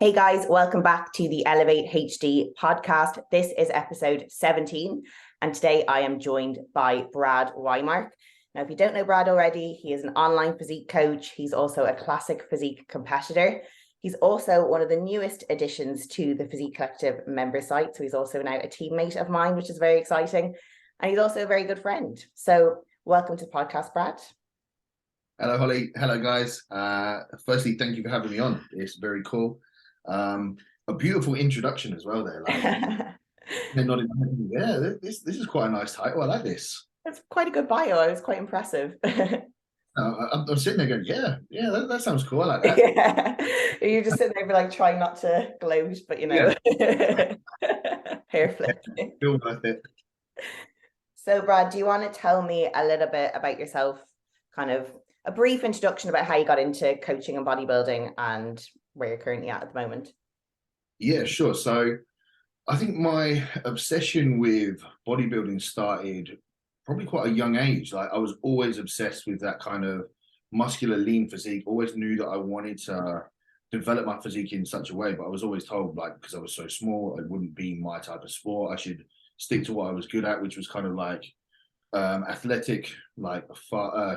Hey guys, welcome back to the Elevate HD podcast. This is episode 17, and today I am joined by Brad Whymark. Now, if you don't know Brad already, he is an online physique coach. He's also a classic physique competitor. He's also one of the newest additions to the Physique Collective member site. So he's also now a teammate of mine, which is very exciting. And he's also a very good friend. So welcome to the podcast, Brad. Hello, Holly. Hello, guys. Firstly, thank you for having me on. It's very cool. A beautiful introduction as well there. They're not even, yeah, this is quite a nice title. I like this. It's quite a good bio. I was quite impressive. I'm sitting there going, yeah, that sounds cool. I like that. Yeah. You're just sitting there like trying not to gloat, but Yeah. hair flip. Feel worth it. So Brad, do you want to tell me a little bit about yourself, kind of a brief introduction about how you got into coaching and bodybuilding and where you're currently at the moment? Yeah, sure. So I think my obsession with bodybuilding started probably quite a young age. Like I was always obsessed with that kind of muscular, lean physique. Always knew that I wanted to develop my physique in such a way, but I was always told, like, because I was so small, it wouldn't be my type of sport. I should stick to what I was good at, which was kind of like athletic, like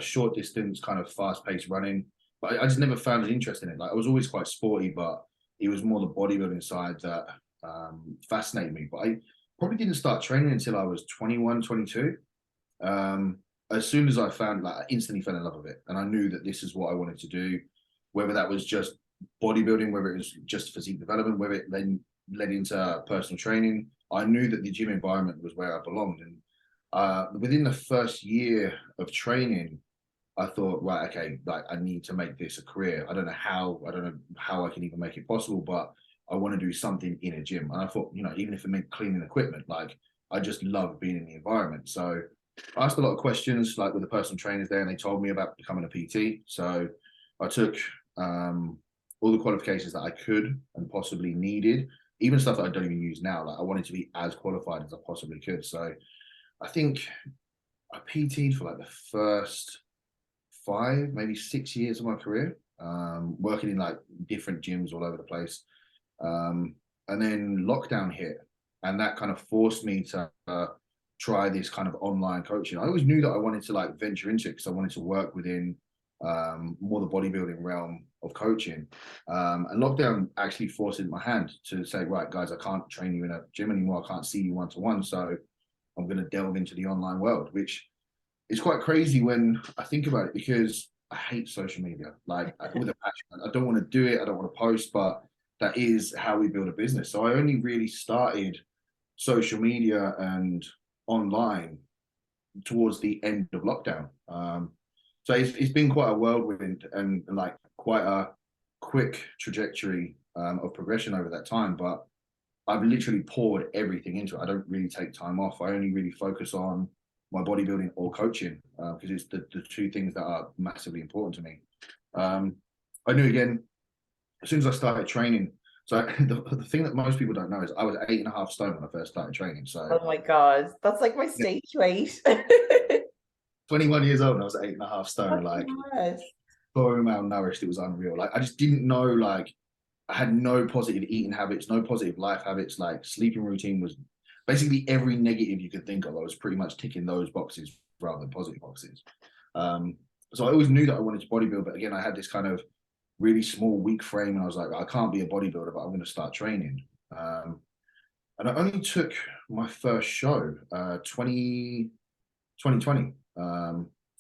short distance, kind of fast paced running. But I just never found an interest in it. Like I was always quite sporty, but it was more the bodybuilding side that fascinated me. But I probably didn't start training until I was 21, 22. As soon as I found, like, I instantly fell in love with it, and I knew that this is what I wanted to do. Whether that was just bodybuilding, whether it was just physique development, whether it then led into personal training, I knew that the gym environment was where I belonged. And within the first year of training, I thought, right, okay, like I need to make this a career. I don't know how I can even make it possible, but I want to do something in a gym. And I thought, even if it meant cleaning equipment, like I just love being in the environment. So I asked a lot of questions, like with the personal trainers there, and they told me about becoming a PT. So I took all the qualifications that I could and possibly needed, even stuff that I don't even use now. Like I wanted to be as qualified as I possibly could. So I think I PT'd for like the first 5, maybe 6 years of my career, working in like different gyms all over the place. And then lockdown hit, and that kind of forced me to try this kind of online coaching. I always knew that I wanted to like venture into it because I wanted to work within more the bodybuilding realm of coaching. And lockdown actually forced it in my hand to say, right, guys, I can't train you in a gym anymore. I can't see you one-to-one. So I'm going to delve into the online world, which is quite crazy when I think about it, because I hate social media, like with a passion. I don't want to do it. I don't want to post, but that is how we build a business. So I only really started social media and online towards the end of lockdown. So it's been quite a whirlwind and like quite a quick trajectory of progression over that time. But I've literally poured everything into it. I don't really take time off. I only really focus on my bodybuilding or coaching because it's the two things that are massively important to me. I knew, again, as soon as I started training. So the thing that most people don't know is I was 8.5 stone when I first started training. So Oh my God, that's like my stage weight. 21 years old and I was 8.5 stone, That's like mad. so malnourished, it was unreal. Like I just didn't know, like I had no positive eating habits, no positive life habits. Like sleeping routine was basically every negative you could think of. I was pretty much ticking those boxes rather than positive boxes. So I always knew that I wanted to bodybuild, but again, I had this kind of really small, weak frame, and I was like, I can't be a bodybuilder, but I'm going to start training. And I only took my first show, 2020,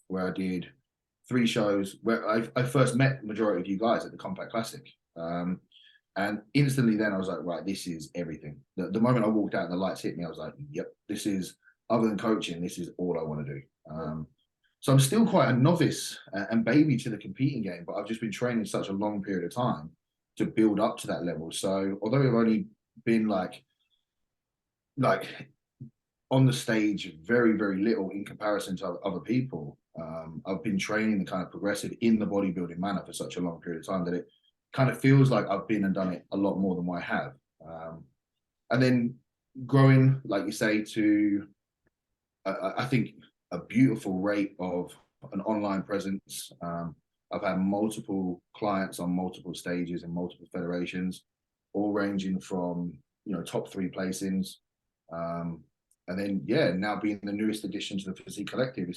where I did 3 shows, where I first met the majority of you guys at the Compact Classic. And instantly then I was like, right, this is everything. The moment I walked out and the lights hit me, I was like, yep, this is, other than coaching, this is all I want to do. So I'm still quite a novice and baby to the competing game, but I've just been training such a long period of time to build up to that level. So although I've only been like on the stage very, very little in comparison to other people, I've been training the kind of progressive in the bodybuilding manner for such a long period of time that it kind of feels like I've been and done it a lot more than what I have. And then growing, like you say, to I think a beautiful rate of an online presence. I've had multiple clients on multiple stages and multiple federations. all ranging from, top 3 placings. And then, yeah, now being the newest addition to the Physique Collective,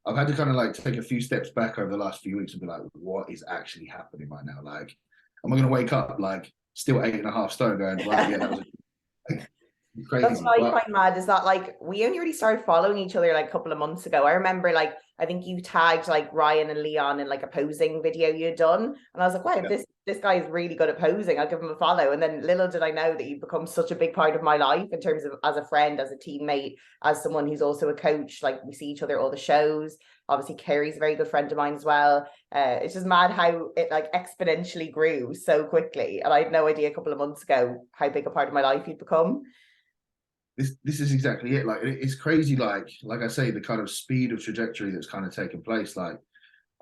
I've had to kind of like take a few steps back over the last few weeks and be like, what is actually happening right now? Like, am I going to wake up like still 8.5 stone going, right, yeah, that was crazy. That's what I find mad is that like we only really started following each other like a couple of months ago. I remember like I think you tagged like Ryan and Leon in like a posing video you'd done, and I was like, wow, this guy is really good at posing. I'll give him a follow. And then little did I know that you've become such a big part of my life in terms of as a friend, as a teammate, as someone who's also a coach. Like we see each other at all the shows. Obviously, Kerry's a very good friend of mine as well. It's just mad how it like exponentially grew so quickly, and I had no idea a couple of months ago how big a part of my life you'd become. This is exactly it. Like it's crazy. Like I say, the kind of speed of trajectory that's kind of taken place. Like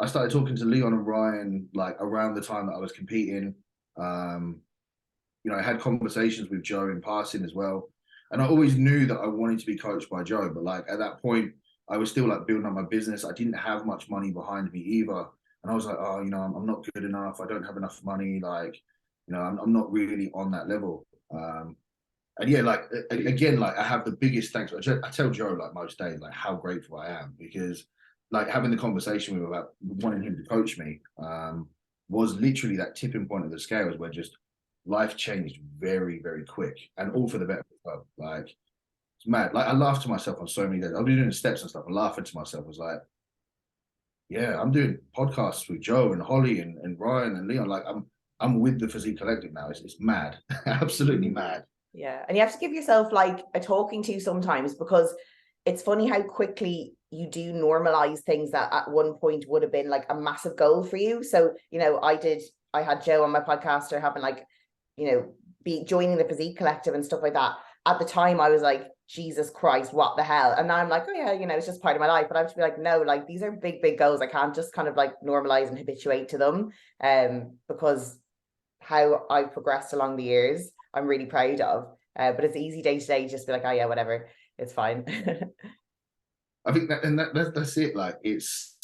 I started talking to Leon and Ryan like around the time that I was competing. I had conversations with Joe in passing as well, and I always knew that I wanted to be coached by Joe. But like at that point, I was still like building up my business. I didn't have much money behind me either, and I was like, oh, I'm not good enough. I don't have enough money. Like, I'm not really on that level. And yeah, like again, like I have the biggest thanks. I tell Joe like most days, like how grateful I am, because like having the conversation with him about wanting him to coach me was literally that tipping point of the scales where just life changed very, very quick, and all for the better. Like it's mad. Like I laughed to myself on so many days. I'll be doing steps and stuff, and laughing to myself. I was like, yeah, I'm doing podcasts with Joe and Holly and Ryan and Leon. Like I'm with the Physique Collective now. It's mad, absolutely mad. Yeah. And you have to give yourself like a talking to sometimes, because it's funny how quickly you do normalize things that at one point would have been like a massive goal for you. So, I had Joe on my podcast, or having like, be joining the Physique Collective and stuff like that. At the time I was like, Jesus Christ, what the hell? And now I'm like, oh yeah, it's just part of my life. But I have to be like, no, like these are big, big goals. I can't just kind of like normalize and habituate to them. Because how I've progressed along the years, I'm really proud of. But it's easy day to day just be like, oh yeah, whatever, it's fine. I think that's it. Like it's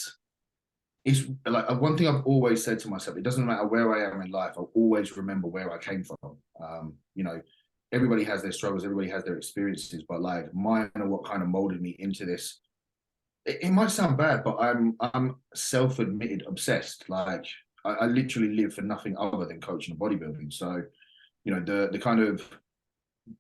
like one thing I've always said to myself: it doesn't matter where I am in life, I'll always remember where I came from. Everybody has their struggles, everybody has their experiences, but like mine are what kind of molded me into this. It might sound bad, but I'm self-admitted obsessed. Like I literally live for nothing other than coaching and bodybuilding. So, the kind of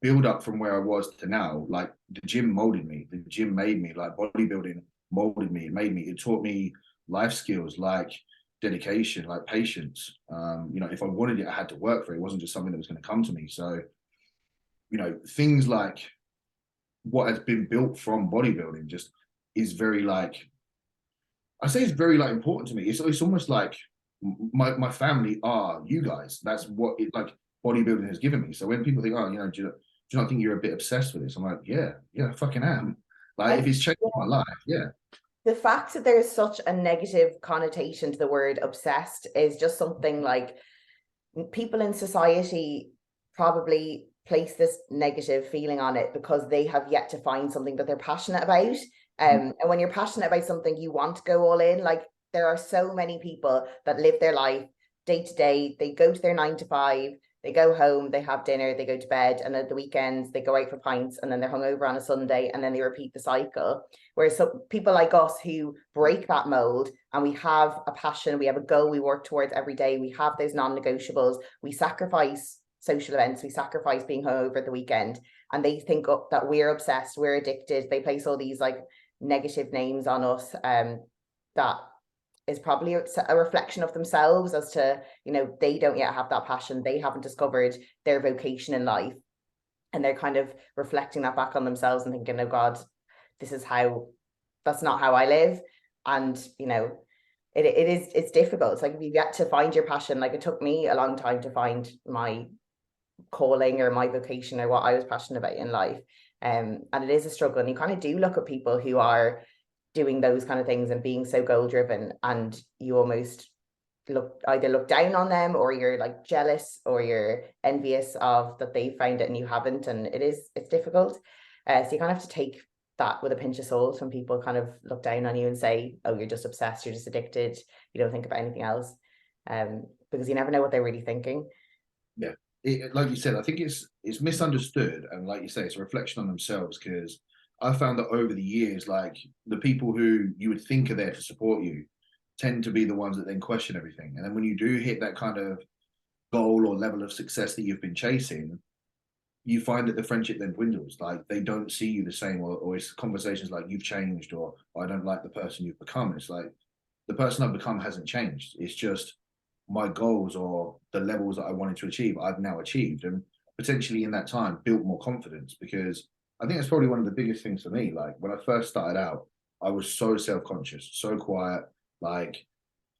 build up from where I was to now, like the gym molded me, the gym made me, like bodybuilding molded me, it taught me life skills like dedication, like patience. If I wanted it, I had to work for it. It wasn't just something that was going to come to me. So, things like what has been built from bodybuilding just is very like, I say it's very like important to me. It's almost like my family are you guys. That's what it like bodybuilding has given me. So when people think, oh, do you not think you're a bit obsessed with this? I'm like, yeah, I fucking am. Like if it's changed my life, yeah. The fact that there's such a negative connotation to the word obsessed is just something like people in society probably place this negative feeling on it because they have yet to find something that they're passionate about. And when you're passionate about something, you want to go all in. Like there are so many people that live their life day to day. They go to their 9 to 5, they go home, they have dinner, they go to bed, and at the weekends they go out for pints, and then they're hungover on a Sunday, and then they repeat the cycle. Whereas some people like us who break that mold, and we have a passion, we have a goal we work towards every day, we have those non-negotiables, we sacrifice social events, we sacrifice being hungover at the weekend, and they think that we're obsessed, we're addicted. They place all these like negative names on us that is probably a reflection of themselves as to, they don't yet have that passion. They haven't discovered their vocation in life. And they're kind of reflecting that back on themselves and thinking, oh God, that's not how I live. And, it's difficult. It's like if you get to find your passion, like it took me a long time to find my calling or my vocation or what I was passionate about in life. And it is a struggle. And you kind of do look at people who are doing those kind of things and being so goal driven, and you almost either look down on them, or you're like jealous, or you're envious of that they found it and you haven't. And it's difficult. So you kind of have to take that with a pinch of salt when people kind of look down on you and say, oh, you're just obsessed, you're just addicted, you don't think about anything else. Because you never know what they're really thinking. Yeah, like you said, I think it's misunderstood, and like you say, it's a reflection on themselves. Because I found that over the years, like the people who you would think are there to support you tend to be the ones that then question everything. And then when you do hit that kind of goal or level of success that you've been chasing, you find that the friendship then dwindles. Like they don't see you the same, or it's conversations like you've changed, or I don't like the person you've become. It's like the person I've become hasn't changed. It's just my goals or the levels that I wanted to achieve, I've now achieved, and potentially in that time built more confidence. Because I think that's probably one of the biggest things for me. Like when I first started out, I was so self-conscious, so quiet. Like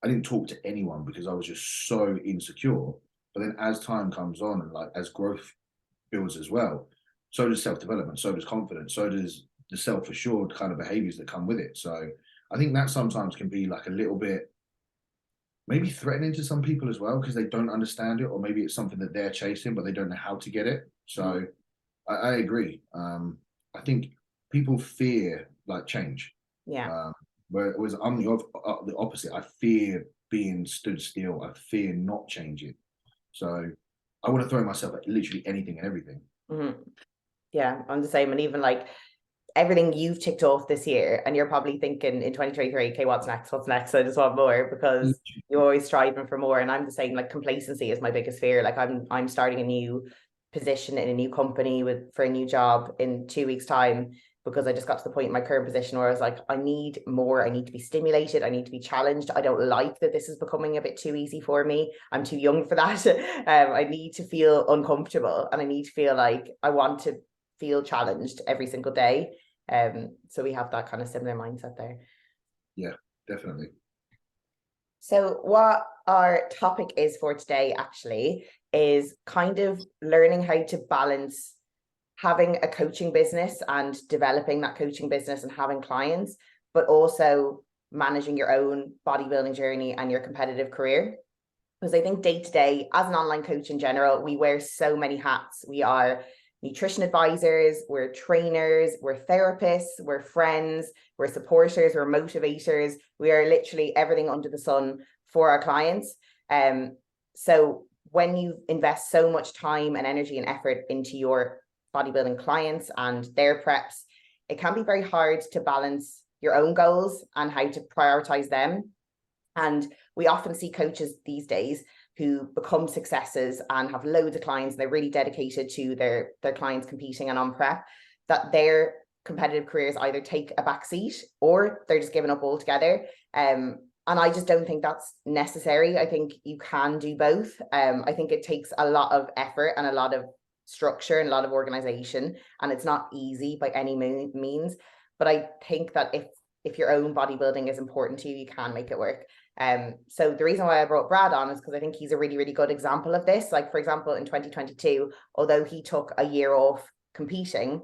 I didn't talk to anyone because I was just so insecure. But then as time comes on and like as growth builds as well, so does self-development, so does confidence, so does the self-assured kind of behaviors that come with it. So I think that sometimes can be like a little bit maybe threatening to some people as well because they don't understand it, or maybe it's something that they're chasing but they don't know how to get it. So I agree. I think people fear like change. Yeah. Whereas I'm the opposite. I fear being stood still. I fear not changing. So I want to throw myself at literally anything and everything. Mm-hmm. Yeah, I'm the same. And even like everything you've ticked off this year, and you're probably thinking in 2023, okay, what's next? What's next? I just want more, because you're always striving for more. And I'm the same, like complacency is my biggest fear. Like I'm starting a new position in a new company for a new job in 2 weeks' time, because I just got to the point in my current position where I was like, I need more. I need to be stimulated. I need to be challenged. I don't like that this is becoming a bit too easy for me. I'm too young for that. I need to feel uncomfortable, and I need to feel like I want to feel challenged every single day. So we have that kind of similar mindset there. Yeah, definitely. So what our topic is for today actually is kind of learning how to balance having a coaching business and developing that coaching business and having clients, but also managing your own bodybuilding journey and your competitive career. Because I think day to day, as an online coach in general, we wear so many hats. We are nutrition advisors, we're trainers, we're therapists, we're friends, we're supporters, we're motivators. We are literally everything under the sun for our clients. So when you invest so much time and energy and effort into your bodybuilding clients and their preps, it can be very hard to balance your own goals and how to prioritize them. And we often see coaches these days who become successes and have loads of clients, and they're really dedicated to their clients competing and on prep, that their competitive careers either take a back seat or they're just giving up altogether. And I just don't think that's necessary. I think you can do both. I think it takes a lot of effort and a lot of structure and a lot of organization, and it's not easy by any means. But I think that if your own bodybuilding is important to you, you can make it work. So the reason why I brought Brad on is because I think he's a really, really good example of this. Like, for example, in 2022, although he took a year off competing,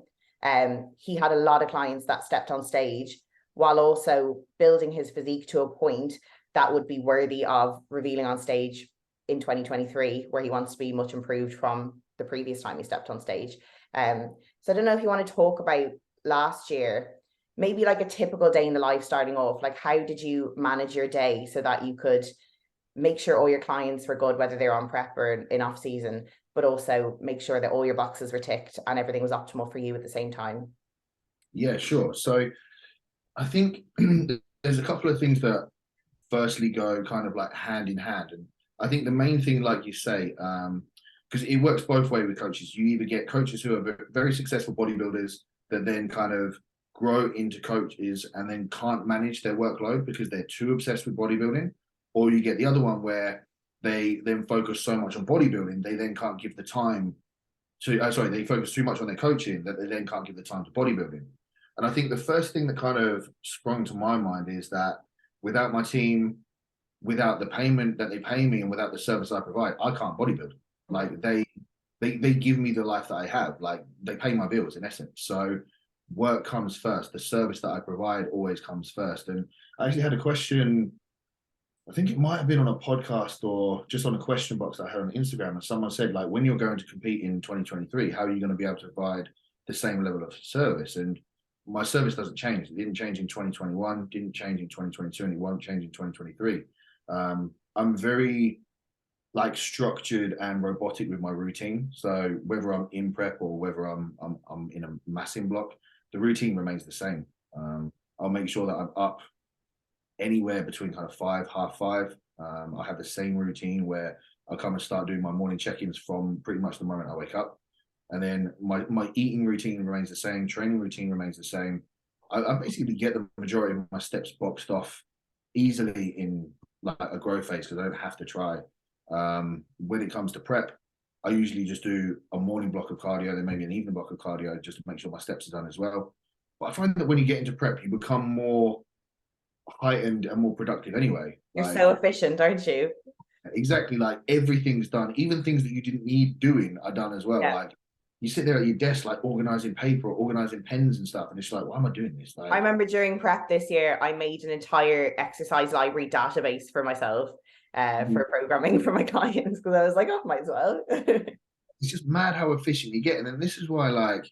he had a lot of clients that stepped on stage while also building his physique to a point that would be worthy of revealing on stage in 2023, where he wants to be much improved from the previous time he stepped on stage. So I don't know if you want to talk about last year, maybe like a typical day in the life starting off. Like, how did you manage your day so that you could make sure all your clients were good, whether they're on prep or in off season, but also make sure that all your boxes were ticked and everything was optimal for you at the same time? Yeah, sure. So I think there's a couple of things that firstly go kind of like hand in hand. And I think the main thing, like you say, because it works both ways with coaches. You either get coaches who are very successful bodybuilders that then kind of grow into coaches and then can't manage their workload because they're too obsessed with bodybuilding, or you get the other one where they then focus so much on bodybuilding they then can't give the time to they focus too much on their coaching that they then can't give the time to bodybuilding. And I think the first thing that kind of sprung to my mind is that without my team, without the payment that they pay me, and without the service I provide, I can't bodybuild. Like they give me the life that I have. Like they pay my bills in essence. So work comes first. The service that I provide always comes first. And I actually had a question. I think it might have been on a podcast or just on a question box that I heard on Instagram, and someone said, like, when you're going to compete in 2023, how are you going to be able to provide the same level of service? And my service doesn't change. It didn't change in 2021, didn't change in 2022, and it won't change in 2023. I'm very like structured and robotic with my routine. So whether I'm in prep or whether I'm in a massing block, the routine remains the same. I'll make sure that I'm up anywhere between kind of 5, half 5. I have the same routine where I'll come and start doing my morning check-ins from pretty much the moment I wake up. And then my eating routine remains the same, training routine remains the same. I basically get the majority of my steps boxed off easily in like a growth phase because I don't have to try. When it comes to prep, I usually just do a morning block of cardio, then maybe an evening block of cardio just to make sure my steps are done as well. But I find that when you get into prep, you become more heightened and more productive anyway. You're Like so efficient, aren't you? exactly, like everything's done, even things that you didn't need doing are done as well. Yeah. Like you sit there at your desk, like organizing paper or organizing pens and stuff, and it's like, why am I doing this? I Like, remember during prep this year, I made an entire exercise library database for myself for programming for my clients because I was like, oh, might as well. it's just mad how efficient you get. And then this is why, like,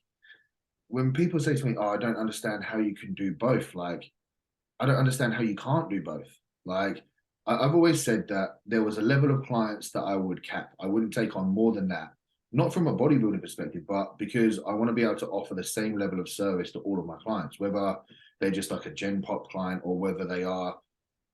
when people say to me, "Oh, I don't understand how you can do both," like, I don't understand how you can't do both. Like, I've always said that there was a level of clients that I would cap. I wouldn't take on more than that. Not from a bodybuilding perspective, but because I want to be able to offer the same level of service to all of my clients, whether they're just like a Gen Pop client or whether they are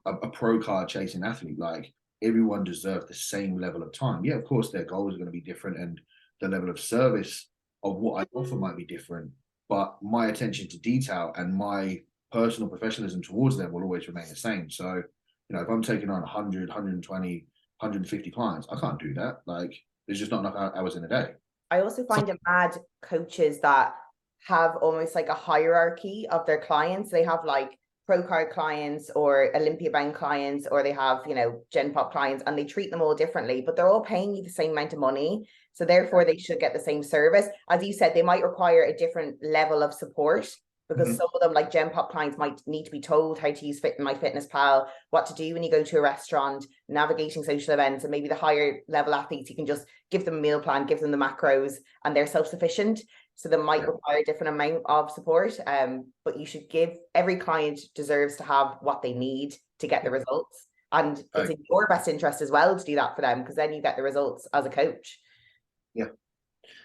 a pro card chasing athlete. Like everyone deserves the same level of time. Yeah, of course, their goals are going to be different and the level of service of what I offer might be different, but my attention to detail and my personal professionalism towards them will always remain the same. So, you know, if I'm taking on 100, 120, 150 clients, I can't do that. Like, there's just not enough hours in a day. I also So, find it mad coaches that have almost like a hierarchy of their clients. They have like pro card clients or Olympia bound clients, or they have, you know, Gen Pop clients, and they treat them all differently, but they're all paying you the same amount of money. So therefore they should get the same service. As you said, they might require a different level of support because some of them, like Gen Pop clients, might need to be told how to use My Fitness Pal, what to do when you go to a restaurant, navigating social events, and maybe the higher level athletes, you can just give them a meal plan, give them the macros, and they're self-sufficient. So they might require a different amount of support. But you should give, every client deserves to have what they need to get the results. And it's in your best interest as well to do that for them, because then you get the results as a coach. yeah.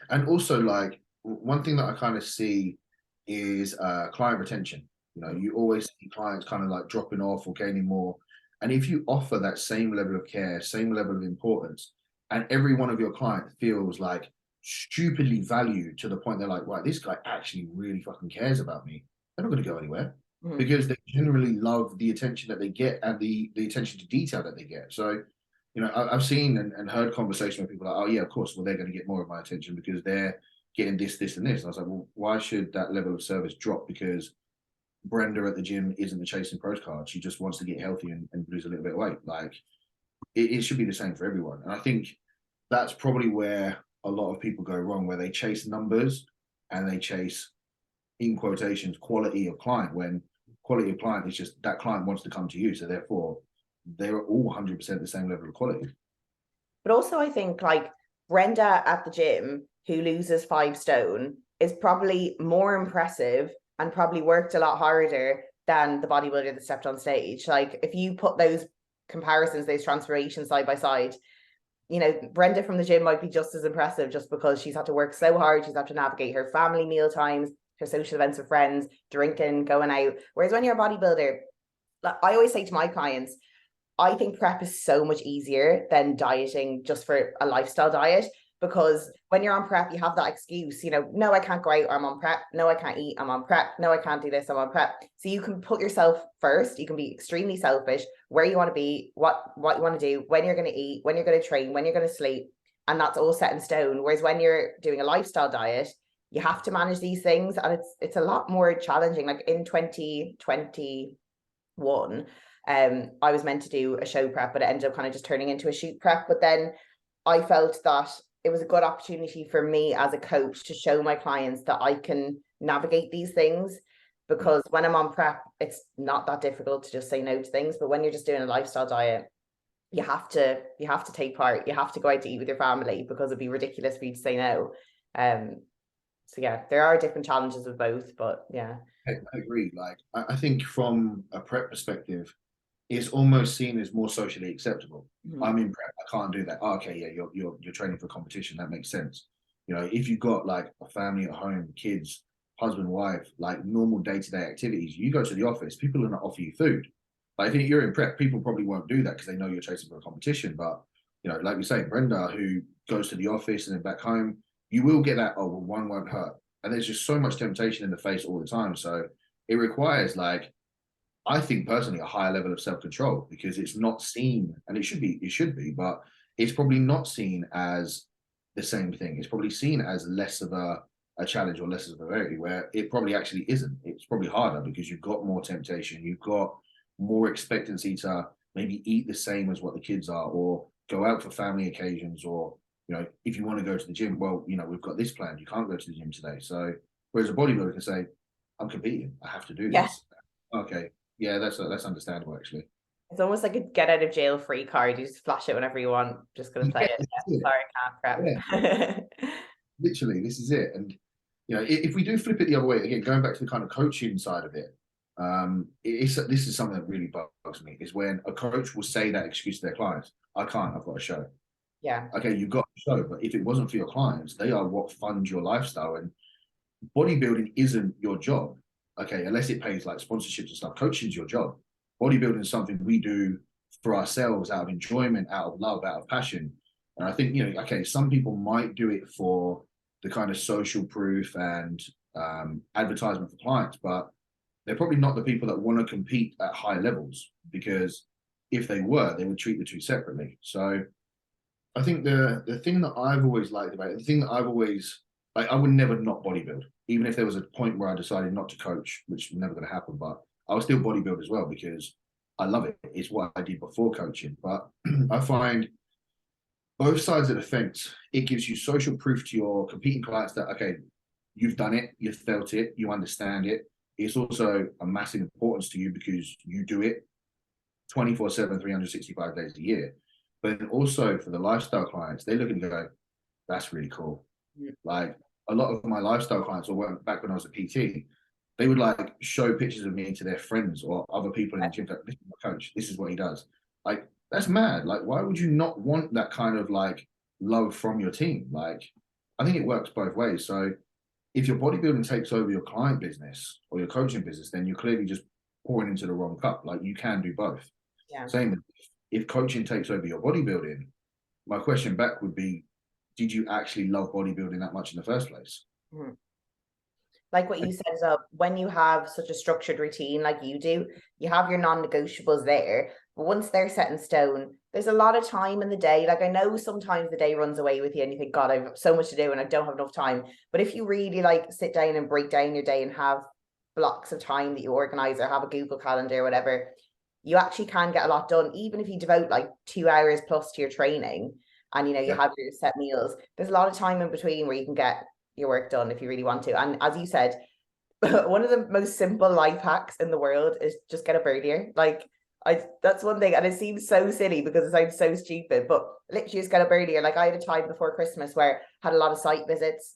And also, like, one thing that I kind of see is client retention. You know, you always see clients kind of like dropping off or gaining more. And if you offer that same level of care, same level of importance, and every one of your clients feels like stupidly valued to the point they're like, right, this guy actually really fucking cares about me, they're not going to go anywhere because they generally love the attention that they get and the attention to detail that they get. So, you know, I've seen and heard conversation with people like, oh yeah, of course, well, they're going to get more of my attention because they're getting this, this, and this. And I was like, well, why should that level of service drop because Brenda at the gym isn't the chasing pros card? She just wants to get healthy and lose a little bit of weight. Like it should be the same for everyone. And I think that's probably where a lot of people go wrong, where they chase numbers and they chase, in quotations, quality of client, when quality of client is just that client wants to come to you. So therefore, they're all 100% the same level of quality. But also, I think like Brenda at the gym who loses 5 stone is probably more impressive and probably worked a lot harder than the bodybuilder that stepped on stage. Like if you put those comparisons, those transformations side by side, you know, Brenda from the gym might be just as impressive just because she's had to work so hard. She's had to navigate her family meal times, her social events with friends, drinking, going out. Whereas when you're a bodybuilder, like I always say to my clients, I think prep is so much easier than dieting just for a lifestyle diet, because when you're on prep, you have that excuse, you know, no, I can't go out, I'm on prep. No, I can't eat, I'm on prep. No, I can't do this, I'm on prep. So you can put yourself first. You can be extremely selfish, where you want to be, what you want to do, when you're going to eat, when you're going to train, when you're going to sleep. And that's all set in stone. Whereas when you're doing a lifestyle diet, you have to manage these things. And it's a lot more challenging. Like in 2021, I was meant to do a show prep, but it ended up kind of just turning into a shoot prep. But then I felt that it was a good opportunity for me as a coach to show my clients that I can navigate these things, because when I'm on prep, it's not that difficult to just say no to things. But when you're just doing a lifestyle diet, you have to take part. You have to go out to eat with your family because it'd be ridiculous for you to say no. So yeah, there are different challenges with both, but yeah. I agree. Like I think from a prep perspective, it's almost seen as more socially acceptable. Mhm. I'm in prep, I can't do that. Oh, okay, yeah, you're training for competition. That makes sense. You know, if you've got like a family at home, kids, husband, wife, like normal day-to-day activities, you go to the office, people are not offer you food. Like if you're in prep, people probably won't do that because they know you're chasing for a competition. But you know, like we say, Brenda, who goes to the office and then back home, you will get that, oh, well, one won't hurt. And there's just so much temptation in the face all the time. So it requires like, I think personally a higher level of self-control because it's not seen, and it should be, but it's probably not seen as the same thing. It's probably seen as less of a challenge or less of a variety, where it probably actually isn't. It's probably harder because you've got more temptation, you've got more expectancy to maybe eat the same as what the kids are, or go out for family occasions, or you know, if you want to go to the gym, well, you know, we've got this planned. You can't go to the gym today. So whereas a bodybuilder can say, I'm competing, I have to do Yeah. this. Okay, yeah, that's understandable actually. It's almost like a get out of jail free card. You just flash it whenever you want. Just gonna play Yeah, it. this is Yeah, it. sorry, I Yeah, can't prep. literally, this is it. And you know, if we do flip it the other way again, going back to the kind of coaching side of it, this is something that really bugs me is when a coach will say that excuse to their clients: "I can't, I've got a show." Yeah. Okay, you've got a show, but if it wasn't for your clients, they are what fund your lifestyle. And bodybuilding isn't your job. Okay, unless it pays like sponsorships and stuff. Coaching's your job. Bodybuilding is something we do for ourselves out of enjoyment, out of love, out of passion. And I think, you know, okay, some people might do it for the kind of social proof and advertisement for clients, but they're probably not the people that want to compete at high levels because if they were, they would treat the two separately. So I think the thing that I've always liked about it, the thing that I've always like, I would never not bodybuild, even if there was a point where I decided not to coach, which is never going to happen. But I will still bodybuild as well because I love it. It's what I did before coaching. But I find both sides of the fence, it gives you social proof to your competing clients that okay, you've done it, you've felt it, you understand it. It's also a massive importance to you because you do it 24/7, 365 days a year. But also for the lifestyle clients, they look and go, that's really cool. Mm. Like a lot of my lifestyle clients, or back when I was a PT, they would like show pictures of me to their friends or other people in the gym. Like, this is my coach. This is what he does. Like that's mad. Like why would you not want that kind of like love from your team? Like I think it works both ways. So if your bodybuilding takes over your client business or your coaching business, then you're clearly just pouring into the wrong cup. Like you can do both. Yeah. Same if coaching takes over your bodybuilding, my question back would be, did you actually love bodybuilding that much in the first place? Mhm. Like what you said as well, when you have such a structured routine like you do, you have your non-negotiables there. But once they're set in stone, there's a lot of time in the day. Like I know sometimes the day runs away with you and you think, God, I've so much to do and I don't have enough time. But if you really like sit down and break down your day and have blocks of time that you organize or have a Google Calendar or whatever, you actually can get a lot done, even if you devote like 2 hours plus to your training and you know you Yeah. have your set meals. There's a lot of time in between where you can get your work done if you really want to. And as you said, one of the most simple life hacks in the world is just get up earlier. Like I that's one thing, and it seems so silly because it sounds so stupid, but literally just get up earlier. Like I had a time before Christmas where I had a lot of site visits.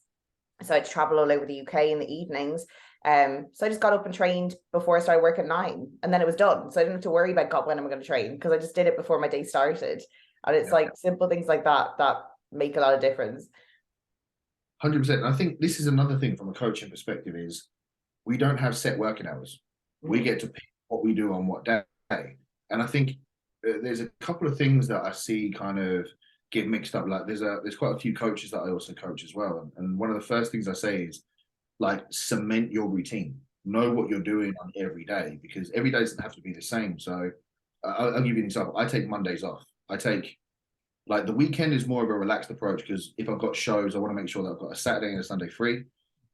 So I had to travel all over the UK in the evenings. So I just got up and trained before I started work at 9, and then it was done. So I didn't have to worry about God, when am I going to train? Because I just did it before my day started. And it's Yeah. like simple things like that that make a lot of difference. 100%. And I think this is another thing from a coaching perspective is we don't have set working hours. We Mhm. get to pick what we do on what day. And I think there's a couple of things that I see kind of get mixed up. Like there's quite a few coaches that I also coach as well. And one of the first things I say is like cement your routine. Know what you're doing on every day because every day doesn't have to be the same. So I'll give you an example. I take Mondays off. I take like the weekend is more of a relaxed approach because if I've got shows, I want to make sure that I've got a Saturday and a Sunday free.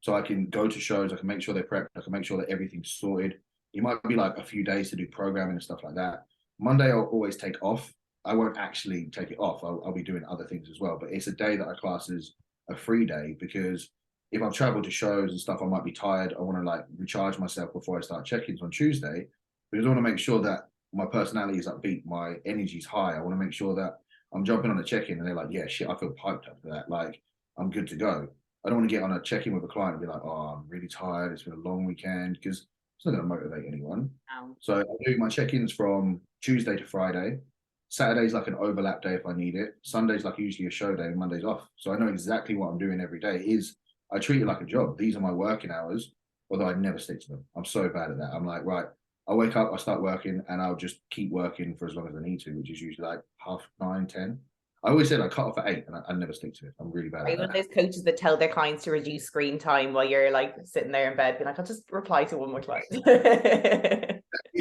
So I can go to shows, I can make sure they're prepped, I can make sure that everything's sorted. It might be like a few days to do programming and stuff like that. Monday, I'll always take off. I won't actually take it off. I'll be doing other things as well. But it's a day that I class as a free day because if I've traveled to shows and stuff, I might be tired. I want to like recharge myself before I start check-ins on Tuesday because I want to make sure that my personality is upbeat, my energy is high. I want to make sure that I'm jumping on a check-in and they're like, yeah, shit, I feel hyped up for that. Like, I'm good to go. I don't want to get on a check-in with a client and be like, oh, I'm really tired. It's been a long weekend because it's not going to motivate anyone. Um, So I do my check-ins from Tuesday to Friday. Saturday's like an overlap day if I need it. Sunday's like usually a show day and Monday's off. So I know exactly what I'm doing every day. I treat it like a job. These are my working hours, although I never stick to them. I'm so bad at that. I'm like, right, I wake up, I start working, and I'll just keep working for as long as I need to, which is usually like 9:30, 10. I always said I cut off at 8 and I never stick to it. I'm really bad Are you at one of that. those coaches that tell their clients to reduce screen time while you're like sitting there in bed, being like, I'll just reply to one more client? Yeah,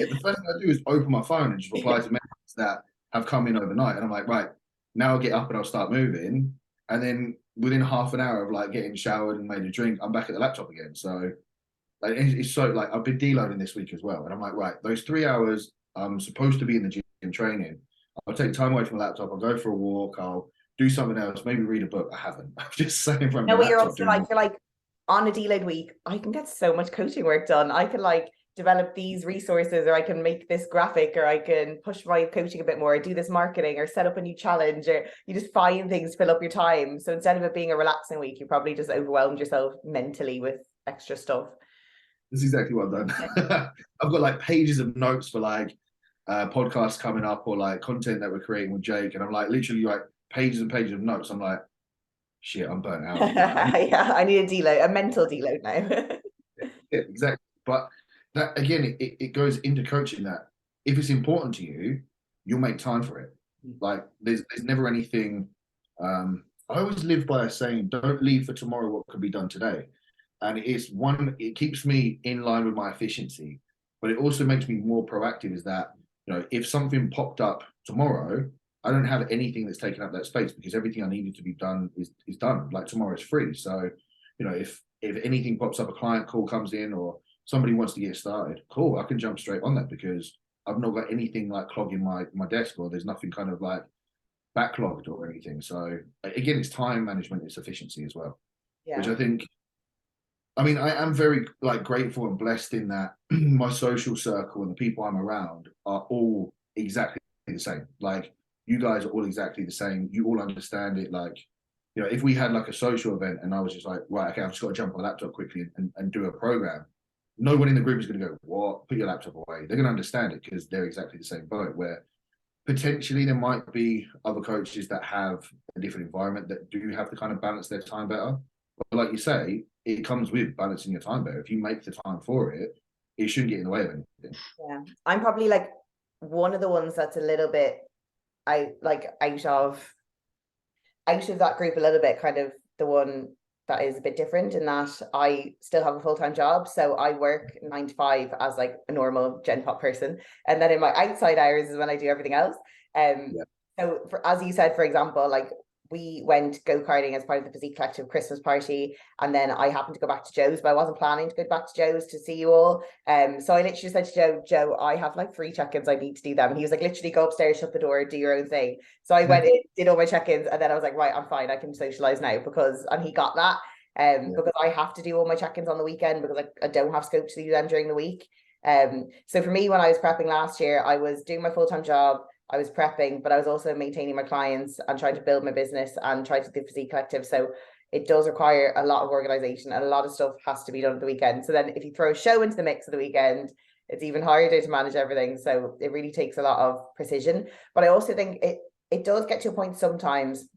the first thing I do is open my phone and just reply to messages that have come in overnight. And I'm like, right, now I'll get up and I'll start moving. And then within half an hour of like getting showered and made a drink, I'm back at the laptop again. So like it's so like I've been deloading this week as well. And I'm like, right, those 3 hours I'm supposed to be in the gym training. I'll take time away from the laptop, I'll go for a walk, I'll do something else, maybe read a book. I haven't. I'm just sitting in front No, of the but you're laptop also doing like, you're like on a deload week, I can get so much coaching work done. I can like develop these resources, or I can make this graphic, or I can push my coaching a bit more, or do this marketing, or set up a new challenge, or you just find things to fill up your time. So instead of it being a relaxing week, you probably just overwhelmed yourself mentally with extra stuff. That's exactly what I've done. I've got like pages of notes for like podcasts coming up or like content that we're creating with Jake. And I'm like literally like pages and pages of notes. I'm like, shit, I'm burnt out. Yeah, I need a deload, a mental deload now. Yeah, exactly. But that again, it goes into coaching that if it's important to you, you'll make time for it. Like there's never anything. I always live by a saying, don't leave for tomorrow what could be done today. And it keeps me in line with my efficiency, but it also makes me more proactive. Is that, if something popped up tomorrow, I don't have anything that's taken up that space because everything I needed to be done is done. Like tomorrow's free. So, if anything pops up, a client call comes in or somebody wants to get started, cool, I can jump straight on that because I've not got anything like clogging my desk, or there's nothing kind of like backlogged or anything. So again, it's time management, it's efficiency as well, which Yeah. I think, I mean, I am very like grateful and blessed in that my social circle and the people I'm around are all exactly the same. Like you guys are all exactly the same. You all understand it. Like, if we had like a social event and I was just like, right, okay, I've just got to jump on my laptop quickly and do a program. No one in the group is going to go, what? Put your laptop away. They're going to understand it because they're exactly the same boat. Where potentially there might be other coaches that have a different environment that do have to kind of balance their time better. But like you say, it comes with balancing your time better. If you make the time for it, it shouldn't get in the way of anything. Yeah. I'm probably like one of the ones that's a little bit out of that group a little bit, kind of the one that is a bit different in that I still have a full-time job. So I work 9 to 5 as like a normal Gen Pop person. And then in my outside hours is when I do everything else. Yeah. So as you said, for example, like we went go-karting as part of the Physique Collective Christmas party. And then I happened to go back to Joe's, but I wasn't planning to go back to Joe's to see you all. So I literally said to Joe, I have like 3 check-ins, I need to do them. And he was like, literally go upstairs, shut the door, do your own thing. So I went in, did all my check-ins, and then I was like, right, I'm fine, I can socialize now and he got that. Because I have to do all my check-ins on the weekend because I don't have scope to do them during the week. So for me, when I was prepping last year, I was doing my full-time job, I was prepping, but I was also maintaining my clients and trying to build my business and try to do Physique Collective. So it does require a lot of organization and a lot of stuff has to be done at the weekend. So then if you throw a show into the mix of the weekend, it's even harder to manage everything. So it really takes a lot of precision. But I also think it does get to a point sometimes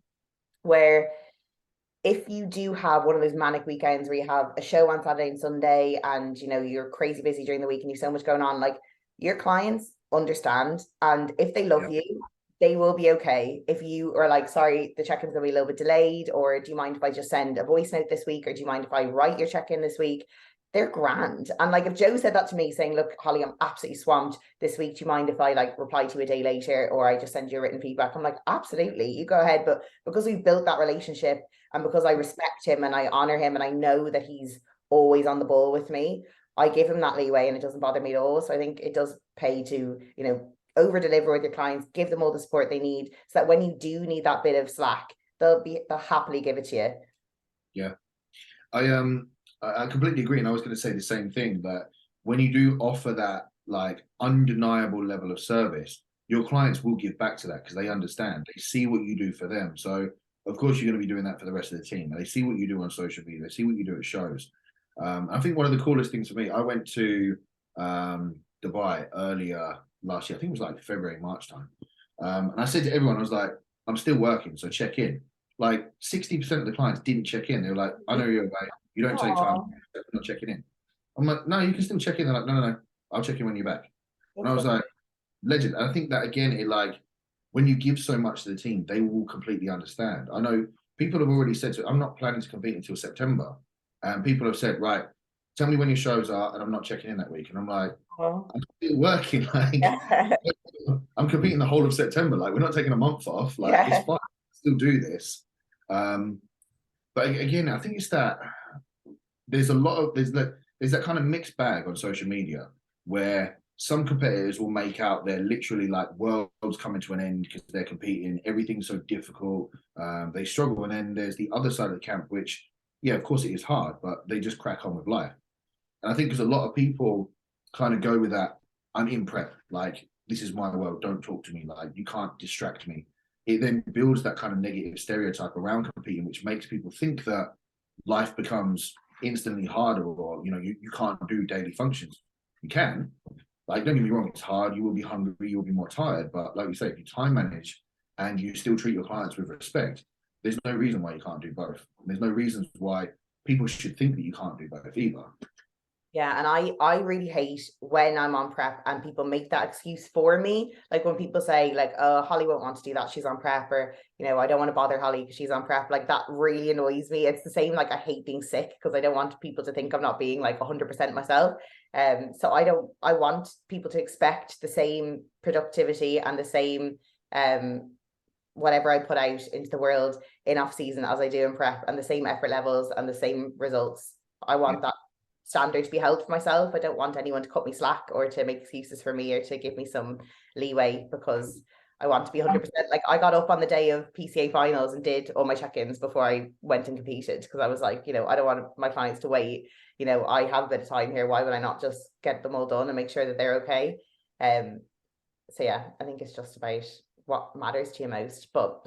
where if you do have one of those manic weekends where you have a show on Saturday and Sunday and you're crazy busy during the week and you've so much going on, like your clients understand, and if they love you, they will be okay. If you are like, sorry, the check-in's gonna be a little bit delayed, or do you mind if I just send a voice note this week, or do you mind if I write your check-in this week, they're grand. And like if Joe said that to me saying, look, Holly, I'm absolutely swamped this week, do you mind if I like reply to you a day later, or I just send you a written feedback? I'm like, absolutely, you go ahead. But because we've built that relationship and because I respect him and I honor him and I know that he's always on the ball with me, I give him that leeway and it doesn't bother me at all. So I think it does pay to, over deliver with your clients, give them all the support they need so that when you do need that bit of slack, they'll happily give it to you. Yeah. I completely agree. And I was going to say the same thing, that when you do offer that like undeniable level of service, your clients will give back to that because they understand. They see what you do for them. So of course you're going to be doing that for the rest of the team. They see what you do on social media. They see what you do at shows. I think one of the coolest things for me, I went to Dubai earlier last year. I think it was like February, March time. And I said to everyone, I was like, I'm still working, so check in. Like 60% of the clients didn't check in. They were like, I know you're away. You don't take time. I'm not checking in. I'm like, no, you can still check in. They're like, no. I'll check in when you're back. And I was like, legend. And I think that again, it like when you give so much to the team, they will completely understand. I know people have already said I'm not planning to compete until September. And people have said, right, tell me when your shows are, and I'm not checking in that week. And I'm like, I'm still working. Like, I'm competing the whole of September. Like, we're not taking a month off. Like, it's fine. Still do this. But again, I think it's that there's that kind of mixed bag on social media where some competitors will make out they're literally like worlds coming to an end because they're competing. Everything's so difficult. They struggle. And then there's the other side of the camp, which, yeah, of course it is hard, but they just crack on with life. And I think because a lot of people kind of go with that, I'm in prep, like, this is my world, don't talk to me, like, you can't distract me. It then builds that kind of negative stereotype around competing, which makes people think that life becomes instantly harder, or, you know, you can't do daily functions. You can. Like, don't get me wrong, it's hard, you will be hungry, you will be more tired, but like you say, if you time manage and you still treat your clients with respect, there's no reason why you can't do both. There's no reasons why people should think that you can't do both either. Yeah, and I really hate when I'm on prep and people make that excuse for me. Like when people say like, oh, Holly won't want to do that, she's on prep, or, you know, I don't want to bother Holly because she's on prep. Like that really annoys me. It's the same, like I hate being sick because I don't want people to think I'm not being like 100% myself. So I want people to expect the same productivity and the same whatever I put out into the world in off season as I do in prep, and the same effort levels and the same results. I want that standard to be held for myself. I don't want anyone to cut me slack or to make excuses for me or to give me some leeway, because I want to be 100%. Like I got up on the day of PCA finals and did all my check-ins before I went and competed, because I was like, you know, I don't want my clients to wait. You know, I have a bit of time here. Why would I not just get them all done and make sure that they're okay? So yeah, I think it's just about what matters to you most. But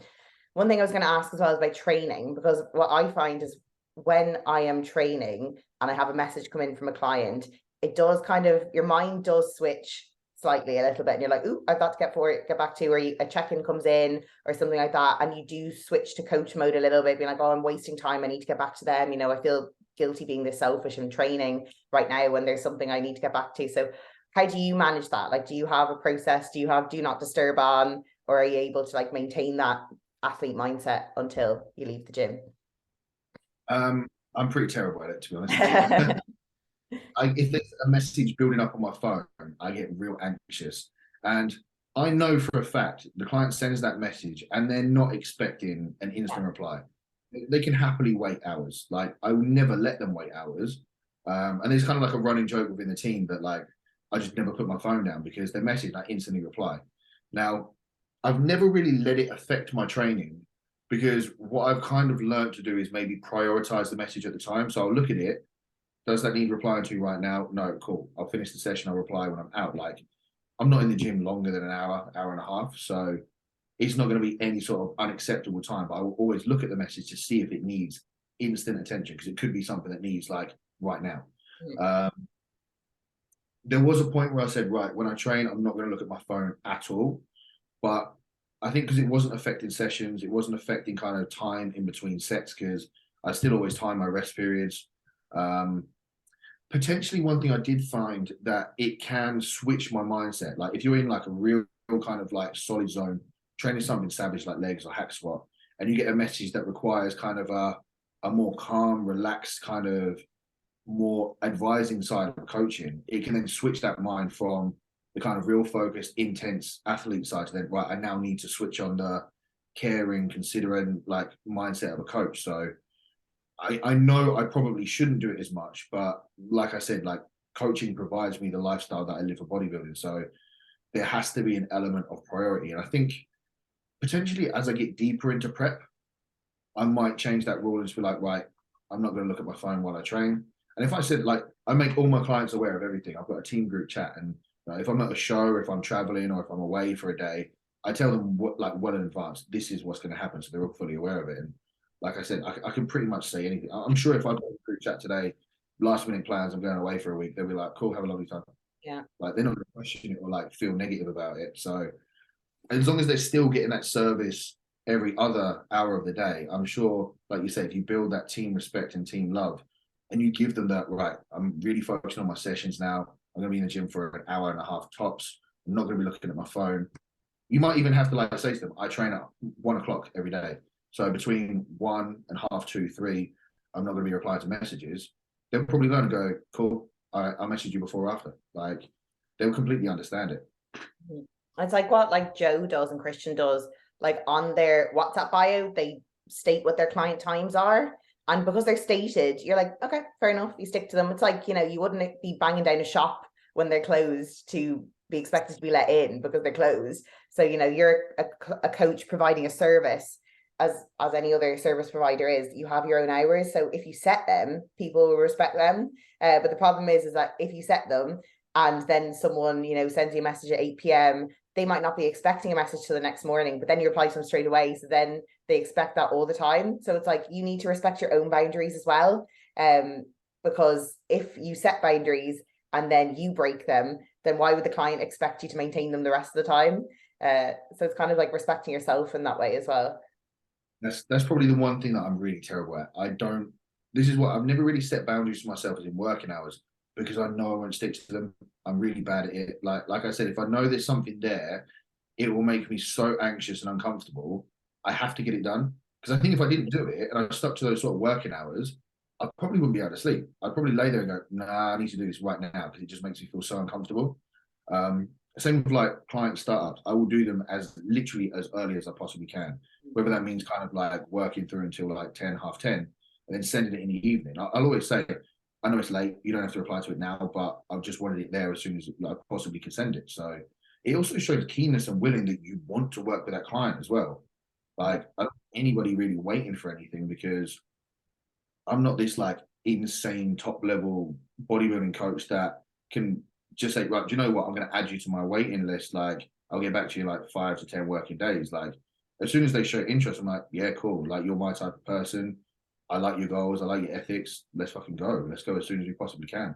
one thing I was going to ask as well is about training, because what I find is when I am training and I have a message come in from a client, it does kind of, your mind does switch slightly a little bit, and you're like, ooh, I've got to get back to, or a check-in comes in or something like that, and you do switch to coach mode a little bit, being like, oh, I'm wasting time, I need to get back to them, you know, I feel guilty being this selfish in training right now when there's something I need to get back to. So how do you manage that? Like, do you have a process? Do you have do not disturb on, or are you able to like maintain that athlete mindset until you leave the gym? I'm pretty terrible at it, to be honest. If there's a message building up on my phone, I get real anxious. And I know for a fact the client sends that message and they're not expecting an instant reply. They can happily wait hours. Like, I will never let them wait hours. And there's kind of like a running joke within the team that, like, I just never put my phone down because their message, I instantly reply. Now, I've never really let it affect my training, because what I've kind of learned to do is maybe prioritize the message at the time. So I'll look at it. Does that need replying to right now? No, cool. I'll finish the session. I'll reply when I'm out. Like, I'm not in the gym longer than an hour, hour and a half. So it's not going to be any sort of unacceptable time. But I will always look at the message to see if it needs instant attention, because it could be something that needs like right now. There was a point where I said, right, when I train, I'm not going to look at my phone at all. But I think because it wasn't affecting sessions, it wasn't affecting kind of time in between sets, because I still always time my rest periods. Potentially one thing I did find that it can switch my mindset. Like if you're in like a real kind of like solid zone, training something savage like legs or hack squat, and you get a message that requires kind of a more calm, relaxed, kind of more advising side of coaching, it can then switch that mind from the kind of real focused, intense athlete side to then, right, I now need to switch on the caring, considering like mindset of a coach. So I know I probably shouldn't do it as much, but like I said, like coaching provides me the lifestyle that I live for bodybuilding. So there has to be an element of priority. And I think potentially as I get deeper into prep, I might change that rule and just be like, right, I'm not going to look at my phone while I train. And if I said, like, I make all my clients aware of everything. I've got a team group chat, and if I'm at a show, or if I'm traveling, or if I'm away for a day, I tell them what, like, well in advance, this is what's going to happen, so they're all fully aware of it. And like I said, I can pretty much say anything. I'm sure if I put a group chat today, last minute plans, I'm going away for a week, they'll be like, cool, have a lovely time. Yeah. Like, they're not going to question it or like feel negative about it. So as long as they're still getting that service every other hour of the day, I'm sure, like you said, if you build that team respect and team love, and you give them that, right, I'm really focusing on my sessions now. I'm going to be in the gym for an hour and a half tops. I'm not going to be looking at my phone. You might even have to like say to them, I train at 1 o'clock every day. So between 1 and half 2, 3, I'm not going to be replying to messages. They're probably going to go, cool, I'll message you before or after. Like they'll completely understand it. It's like what like Joe does and Christian does, like on their WhatsApp bio, they state what their client times are. And because they're stated, you're like, okay, fair enough. You stick to them. It's like, you wouldn't be banging down a shop when they're closed to be expected to be let in because they're closed. So, you're a coach providing a service as any other service provider is. You have your own hours. So if you set them, people will respect them. But the problem is that if you set them and then someone, sends you a message at 8 p.m., they might not be expecting a message till the next morning, but then you reply to them straight away. So then they expect that all the time. So it's like you need to respect your own boundaries as well. Because if you set boundaries and then you break them, then why would the client expect you to maintain them the rest of the time? So it's kind of like respecting yourself in that way as well. That's probably the one thing that I'm really terrible at. This is what I've never really set boundaries for myself as in working hours because I know I won't stick to them. I'm really bad at it. Like I said, if I know there's something there, it will make me so anxious and uncomfortable. I have to get it done. Because I think if I didn't do it and I stuck to those sort of working hours, I probably wouldn't be able to sleep. I'd probably lay there and go, nah, I need to do this right now because it just makes me feel so uncomfortable. Same with like client startups. I will do them as literally as early as I possibly can, whether that means kind of like working through until like 10, half 10, and then sending it in the evening. I'll always say, I know it's late, you don't have to reply to it now, but I've just wanted it there as soon as I possibly can send it. So it also shows keenness and willing that you want to work with that client as well. Like, I don't want anybody really waiting for anything because I'm not this like insane top level bodybuilding coach that can just say, right, do you know what? I'm going to add you to my waiting list. Like, I'll get back to you in like 5 to 10 working days. Like, as soon as they show interest, I'm like, yeah, cool. Like, you're my type of person. I like your goals. I like your ethics. Let's fucking go. Let's go as soon as we possibly can.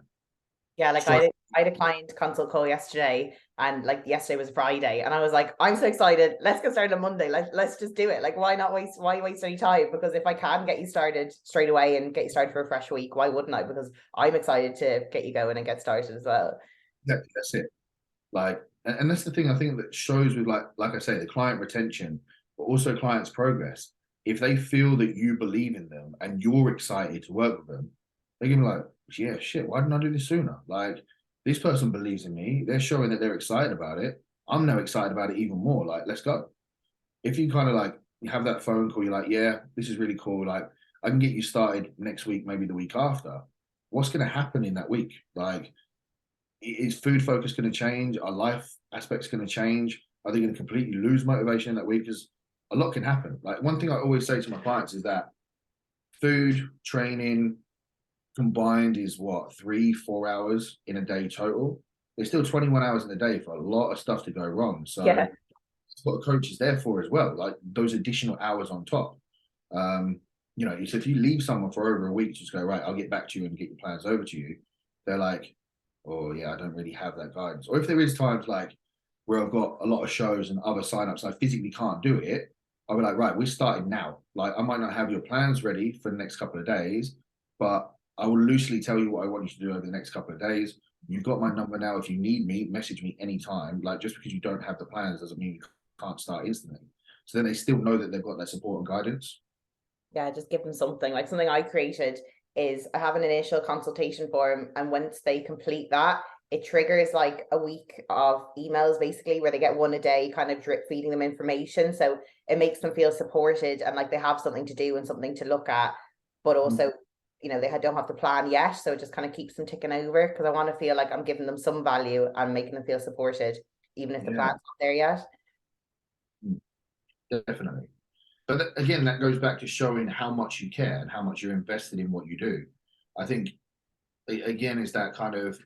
Yeah, like So, I had a client consult call yesterday, and like yesterday was Friday, and I was like, I'm so excited. Let's get started on Monday. Let's just do it. Like, why waste any time? Because if I can get you started straight away and get you started for a fresh week, why wouldn't I? Because I'm excited to get you going and get started as well. that's it. Like, and that's the thing I think that shows with like I say, the client retention, but also clients' progress. If they feel that you believe in them and you're excited to work with them, they're gonna be like, yeah, shit, why didn't I do this sooner? Like, this person believes in me. They're showing that they're excited about it. I'm now excited about it even more. Like, let's go. If you kind of like you have that phone call, you're like, yeah, this is really cool. Like, I can get you started next week, maybe the week after. What's going to happen in that week? Like, is food focus going to change? Are life aspects going to change? Are they going to completely lose motivation in that week? Because a lot can happen. Like, one thing I always say to my clients is that food, training combined is what, 3, 4 hours in a day total. There's still 21 hours in a day for a lot of stuff to go wrong. So Yeah. that's what a coach is there for as well. Like those additional hours on top. Um, so if you leave someone for over a week, just go, right, I'll get back to you and get your plans over to you. They're like, oh yeah, I don't really have that guidance. Or if there is times like where I've got a lot of shows and other signups, I physically can't do it. I'll be like, right, we're starting now. Like I might not have your plans ready for the next couple of days, but I will loosely tell you what I want you to do over the next couple of days. You've got my number now. If you need me, message me anytime. Like just because you don't have the plans doesn't mean you can't start instantly. So then they still know that they've got that support and guidance. Yeah, just give them something. Like something I created is I have an initial consultation form, and once they complete that, it triggers like a week of emails basically where they get one a day, kind of drip feeding them information. So it makes them feel supported and like they have something to do and something to look at, but also, they don't have the plan yet. So it just kind of keeps them ticking over because I want to feel like I'm giving them some value and making them feel supported, even if the Yeah, plan's not there yet. definitely. But again, that goes back to showing how much you care and how much you're invested in what you do. I think again is that kind of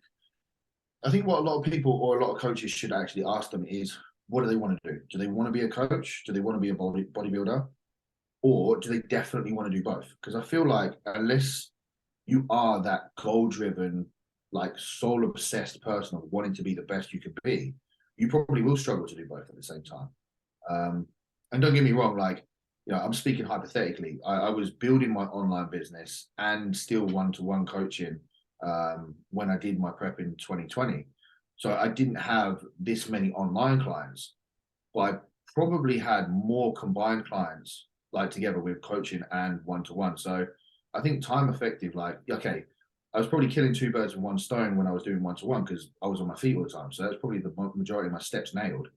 I think what a lot of people or a lot of coaches should actually ask them is what do they want to do? Do they want to be a coach? Do they want to be a bodybuilder? Or do they definitely want to do both? Because I feel like unless you are that goal driven, like soul obsessed person of wanting to be the best you could be, you probably will struggle to do both at the same time. And don't get me wrong, like, I'm speaking hypothetically. I was building my online business and still one-to-one coaching when I did my prep in 2020. So I didn't have this many online clients, but I probably had more combined clients, like together with coaching and one-to-one. So I think time effective, like, okay, I was probably killing two birds with one stone when I was doing one-to-one because I was on my feet all the time. So that's probably the majority of my steps nailed.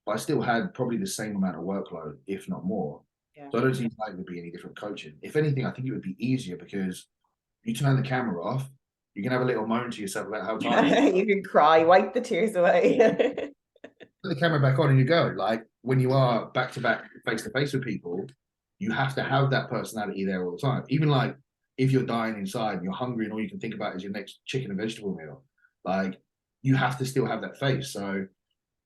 But I still had probably the same amount of workload, if not more. Yeah. So I don't see like it would be any different coaching. If anything, I think it would be easier because you turn the camera off, you can have a little moan to yourself about how tired you are. You can cry, wipe the tears away. Put the camera back on and you go. Like when you are back to back, face to face with people, you have to have that personality there all the time. Even like if you're dying inside and you're hungry and all you can think about is your next chicken and vegetable meal, like you have to still have that face. So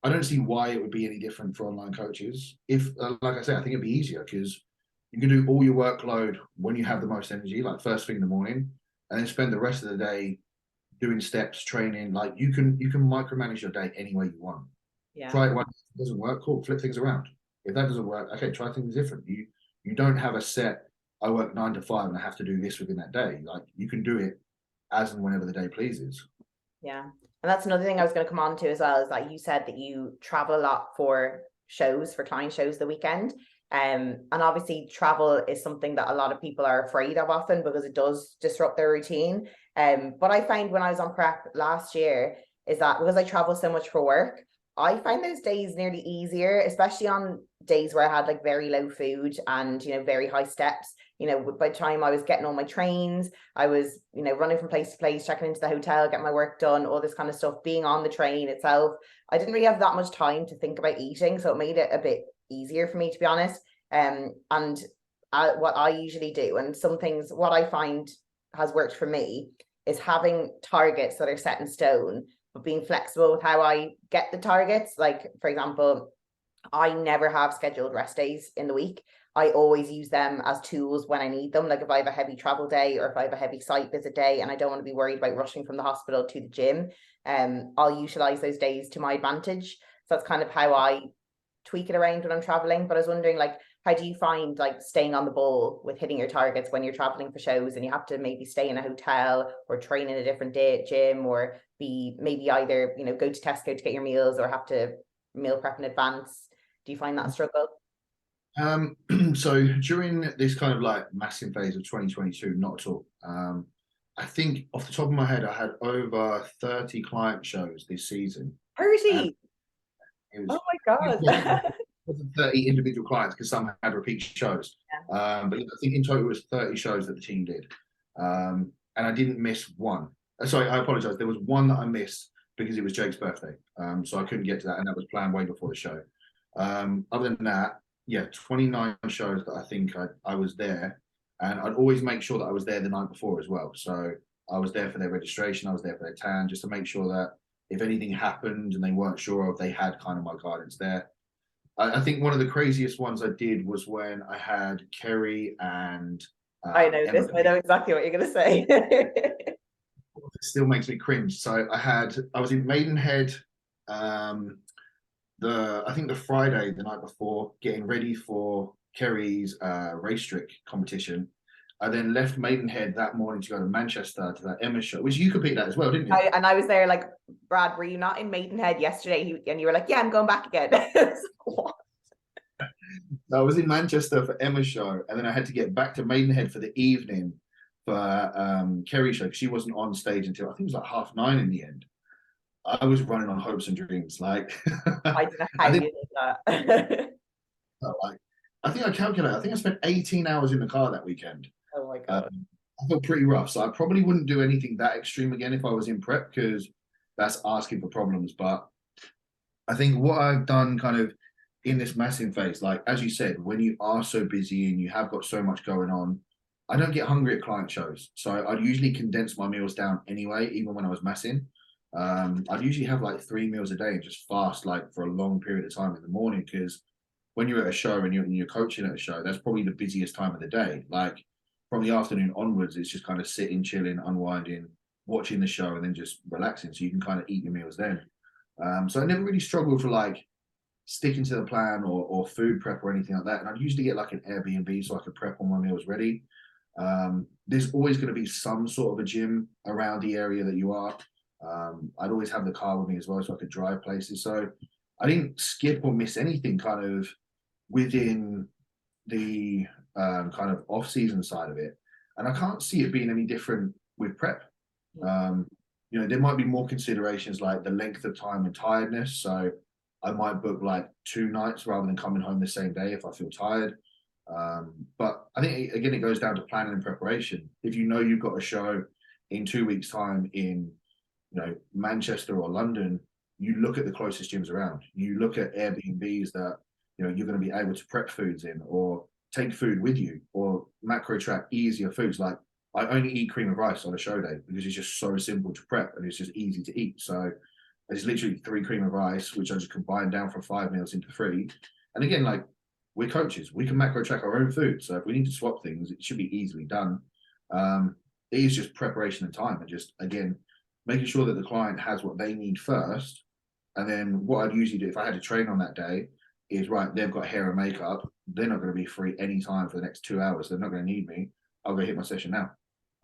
I don't see why it would be any different for online coaches. If, like I said, I think it'd be easier because you can do all your workload when you have the most energy, like first thing in the morning, and then spend the rest of the day doing steps, training. Like you can micromanage your day any way you want. Yeah. Try it. If it doesn't work, cool. Flip things around. If that doesn't work, okay, try things different. You don't have a set. I work 9 to 5 and I have to do this within that day. Like you can do it as and whenever the day pleases. Yeah. And that's another thing I was going to come on to as well, is that you said that you travel a lot for shows, for client shows the weekend. And obviously travel is something that a lot of people are afraid of often because it does disrupt their routine. But I find when I was on prep last year is that because I travel so much for work, I find those days nearly easier, especially on days where I had like very low food and, very high steps. By the time I was getting on my trains, I was, running from place to place, checking into the hotel, getting my work done, all this kind of stuff, being on the train itself. I didn't really have that much time to think about eating. So it made it a bit easier for me, to be honest. And what I usually do, and some things, what I find has worked for me is having targets that are set in stone, but being flexible with how I get the targets. Like, for example, I never have scheduled rest days in the week. I always use them as tools when I need them. Like if I have a heavy travel day or if I have a heavy site visit day and I don't want to be worried about rushing from the hospital to the gym, I'll utilize those days to my advantage. So that's kind of how I tweak it around when I'm traveling. But I was wondering, like, how do you find like staying on the ball with hitting your targets when you're traveling for shows and you have to maybe stay in a hotel or train in a different gym, or be maybe either, go to Tesco to get your meals or have to meal prep in advance? Do you find that a struggle? So during this kind of like massive phase of 2022, not at all. I think off the top of my head, I had over 30 client shows this season. 30? It Oh was, my God. 30 individual clients because some had repeat shows. But I think in total it was 30 shows that the team did. And I didn't miss one. Sorry, I apologize. There was one that I missed because it was Jake's birthday. So I couldn't get to that, and that was planned way before the show. Other than that, yeah, 29 shows that I think I was there, and I'd always make sure that I was there the night before as well. So I was there for their registration, I was there for their tan, just to make sure that if anything happened and they weren't sure of, they had kind of my guidance there. I think one of the craziest ones I did was when I had Kerry and I know Emma. this. I know exactly what you're going to say. It still makes me cringe. So I was in Maidenhead. I think the Friday the night before, getting ready for Kerry's race trick competition. I then left Maidenhead that morning to go to Manchester to that Emma show, which you could pick that as well, didn't you? And I was there like, Brad, were you not in Maidenhead yesterday? And you were like, yeah, I'm going back again. What? So I was in Manchester for Emma's show, and then I had to get back to Maidenhead for the evening for Kerry's show. She wasn't on stage until I think it was like 9:30 in the end. I was running on hopes and dreams. Like I don't know how you did that. like I think I calculated. I think I spent 18 hours in the car that weekend. Oh my God. I felt pretty rough. So I probably wouldn't do anything that extreme again if I was in prep, because that's asking for problems. But I think what I've done kind of in this massing phase, like as you said, when you are so busy and you have got so much going on, I don't get hungry at client shows. So I'd usually condense my meals down anyway, even when I was massing. I'd usually have like 3 meals a day and just fast like for a long period of time in the morning, because when you're at a show and you're coaching at a show, that's probably the busiest time of the day. Like from the afternoon onwards, it's just kind of sitting, chilling, unwinding, watching the show and then just relaxing, so you can kind of eat your meals then. So I never really struggled for like sticking to the plan or food prep or anything like that. And I'd usually get like an Airbnb so I could prep all my meals ready. There's always going to be some sort of a gym around the area that you are. I'd always have the car with me as well so I could drive places. So I didn't skip or miss anything kind of within the kind of off-season side of it. And I can't see it being any different with prep. There might be more considerations like the length of time and tiredness. So I might book like 2 nights rather than coming home the same day if I feel tired. But I think, again, it goes down to planning and preparation. If you know you've got a show in 2 weeks' time in, Manchester or London, you look at the closest gyms around. You look at Airbnbs that, you're going to be able to prep foods in, or take food with you, or macro track easier foods. Like, I only eat cream of rice on a show day because it's just so simple to prep and it's just easy to eat. So it's literally 3 cream of rice, which I just combine down from 5 meals into 3. And again, like, we're coaches, we can macro track our own food. So if we need to swap things, it should be easily done. It is just preparation and time, and just, again, making sure that the client has what they need first. And then what I'd usually do if I had to train on that day is, right, they've got hair and makeup. They're not going to be free anytime for the next 2 hours. They're not going to need me. I'll go hit my session now.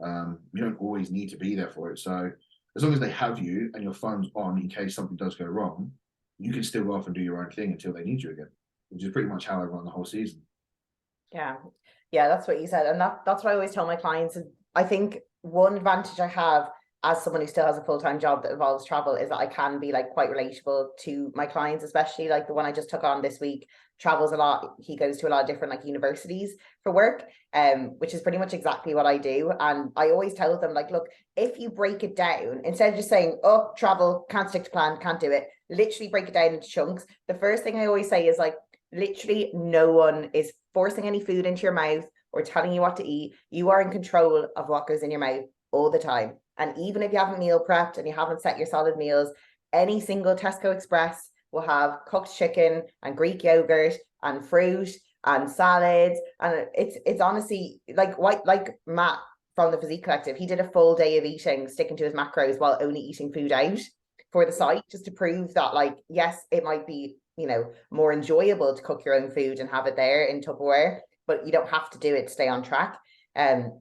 You don't always need to be there for it. So as long as they have you and your phone's on in case something does go wrong, you can still go off and do your own thing until they need you again, which is pretty much how I run the whole season. Yeah, that's what you said. And that's what I always tell my clients. And I think one advantage I have as someone who still has a full-time job that involves travel is that I can be like quite relatable to my clients, especially like the one I just took on this week. Travels a lot. He goes to a lot of different like universities for work, which is pretty much exactly what I do. And I always tell them, like, look, if you break it down, instead of just saying, oh, travel, can't stick to plan, can't do it, literally break it down into chunks. The first thing I always say is, like, literally no one is forcing any food into your mouth or telling you what to eat. You are in control of what goes in your mouth all the time. And even if you haven't meal prepped and you haven't set your solid meals, any single Tesco Express will have cooked chicken and Greek yogurt and fruit and salads. And it's honestly like Matt from the Physique Collective, he did a full day of eating, sticking to his macros while only eating food out for the site, just to prove that, like, yes, it might be, more enjoyable to cook your own food and have it there in Tupperware, but you don't have to do it to stay on track. And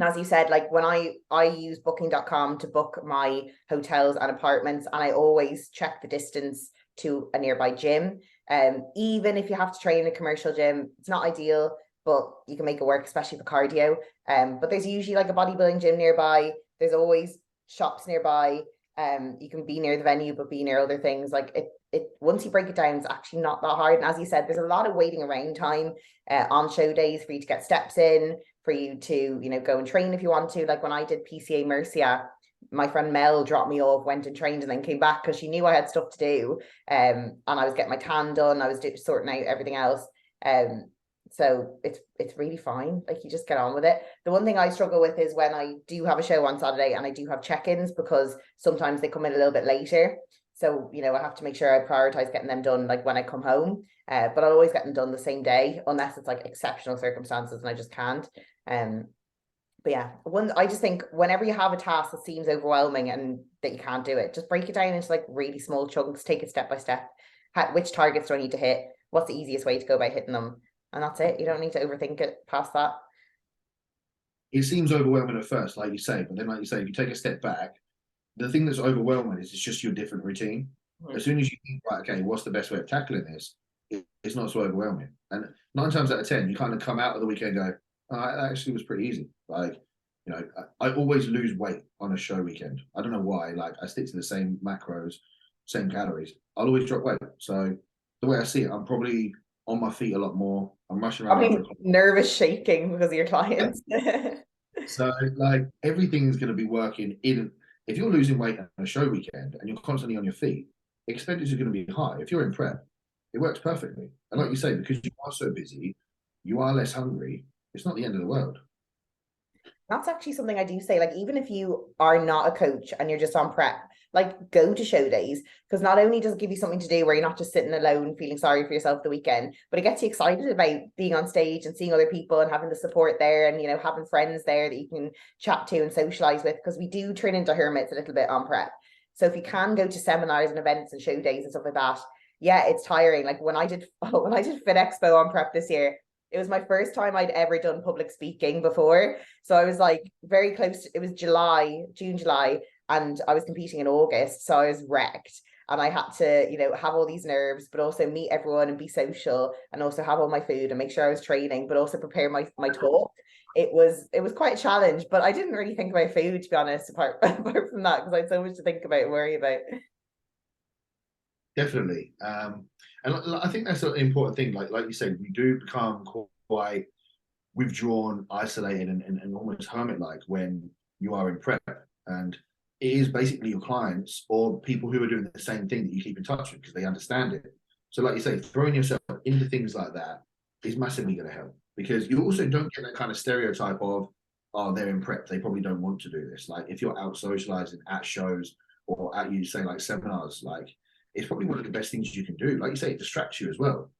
as you said, like, when I use booking.com to book my hotels and apartments, and I always check the distance to a nearby gym. Even if you have to train in a commercial gym, it's not ideal, but you can make it work, especially for cardio. But there's usually like a bodybuilding gym nearby. There's always shops nearby. You can be near the venue, but be near other things. Like, it once you break it down, it's actually not that hard. And as you said, there's a lot of waiting around time on show days for you to get steps in, for you to, go and train if you want to. Like, when I did PCA Murcia, my friend Mel dropped me off, went and trained, and then came back because she knew I had stuff to do. And I was getting my tan done. I was sorting out everything else. So it's really fine. Like, you just get on with it. The one thing I struggle with is when I do have a show on Saturday and I do have check-ins, because sometimes they come in a little bit later. So, I have to make sure I prioritize getting them done like when I come home. But I'll always get them done the same day, unless it's like exceptional circumstances and I just can't. But yeah, I just think whenever you have a task that seems overwhelming and that you can't do it, just break it down into like really small chunks, take it step by step. Which targets do I need to hit? What's the easiest way to go about hitting them? And that's it. You don't need to overthink it past that. It seems overwhelming at first, like you say, but then, like you say, if you take a step back, the thing that's overwhelming is it's just your different routine. As soon as you think, right, okay, what's the best way of tackling this? It's not so overwhelming. And 9 times out of 10, you kind of come out of the weekend and go, oh, that actually was pretty easy. Like, I always lose weight on a show weekend. I don't know why. Like, I stick to the same macros, same calories. I'll always drop weight. So the way I see it, I'm probably on my feet a lot more. I'm rushing around. Probably nervous shaking because of your clients. So, like, everything's going to be working in. If you're losing weight on a show weekend and you're constantly on your feet, expenditure is going to be high. If you're in prep, it works perfectly. And like you say, because you are so busy, you are less hungry. It's not the end of the world. That's actually something I do say. Like, even if you are not a coach and you're just on prep, like go to show days, because not only does it give you something to do where you're not just sitting alone feeling sorry for yourself the weekend, but it gets you excited about being on stage and seeing other people and having the support there, and having friends there that you can chat to and socialize with, because we do turn into hermits a little bit on prep. So if you can go to seminars and events and show days and stuff like that, yeah, it's tiring. Like when I did when I did Fit Expo on prep this year, it was my first time I'd ever done public speaking before. So I was like very close it was June, July, and I was competing in August. So I was wrecked. And I had to, have all these nerves, but also meet everyone and be social, and also have all my food and make sure I was training, but also prepare my talk. It was quite a challenge, but I didn't really think about food, to be honest, apart from that, because I had so much to think about and worry about. Definitely. And I think that's an important thing. Like you said, we do become quite withdrawn, isolated, and almost hermit-like when you are in prep. And it is basically your clients or people who are doing the same thing that you keep in touch with because they understand it. So like you say, throwing yourself into things like that is massively going to help, because you also don't get that kind of stereotype of, oh, they're in prep, they probably don't want to do this. Like if you're out socializing at shows or at, you say, like seminars, like it's probably one of the best things you can do. Like you say, it distracts you as well.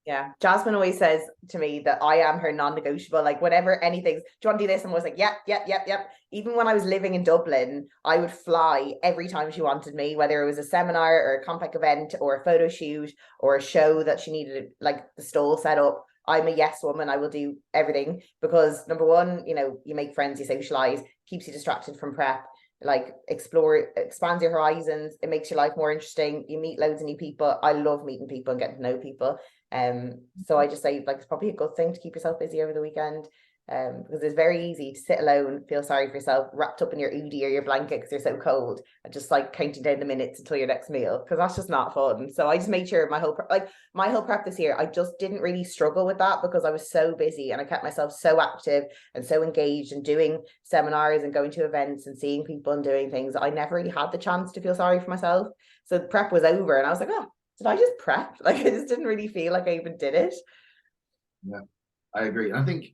Yeah. Jasmine always says to me that I am her non-negotiable. Like whenever anything's, do you want to do this? I'm always like, yep, yep, yep, yep. Even when I was living in Dublin, I would fly every time she wanted me, whether it was a seminar or a complex event or a photo shoot or a show that she needed, like the stall set up. I'm a yes woman. I will do everything because, number one, you make friends, you socialize, keeps you distracted from prep, like expands your horizons. It makes your life more interesting. You meet loads of new people. I love meeting people and getting to know people. So I just say, like, it's probably a good thing to keep yourself busy over the weekend. Because it's very easy to sit alone, feel sorry for yourself, wrapped up in your oodie or your blanket because you're so cold, and just like counting down the minutes until your next meal, because that's just not fun. So I just made sure my whole prep this year, I just didn't really struggle with that because I was so busy and I kept myself so active and so engaged and doing seminars and going to events and seeing people and doing things. I never really had the chance to feel sorry for myself. So the prep was over and I was like, oh, did I just prep? Like, I just didn't really feel like I even did it. Yeah, I agree. And I think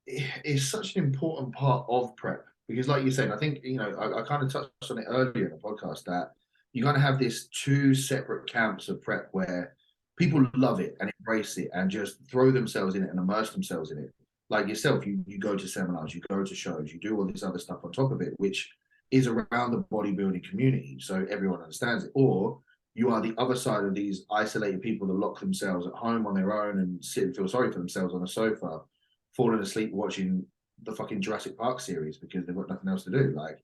it's such an important part of prep because, like you said, I think, I kind of touched on it earlier in the podcast that you kind of have this two separate camps of prep where people love it and embrace it and just throw themselves in it and immerse themselves in it. Like yourself, you go to seminars, you go to shows, you do all this other stuff on top of it, which is around the bodybuilding community. So everyone understands it. Or you are the other side of these isolated people that lock themselves at home on their own and sit and feel sorry for themselves on a sofa, falling asleep watching the fucking Jurassic Park series because they've got nothing else to do. Like,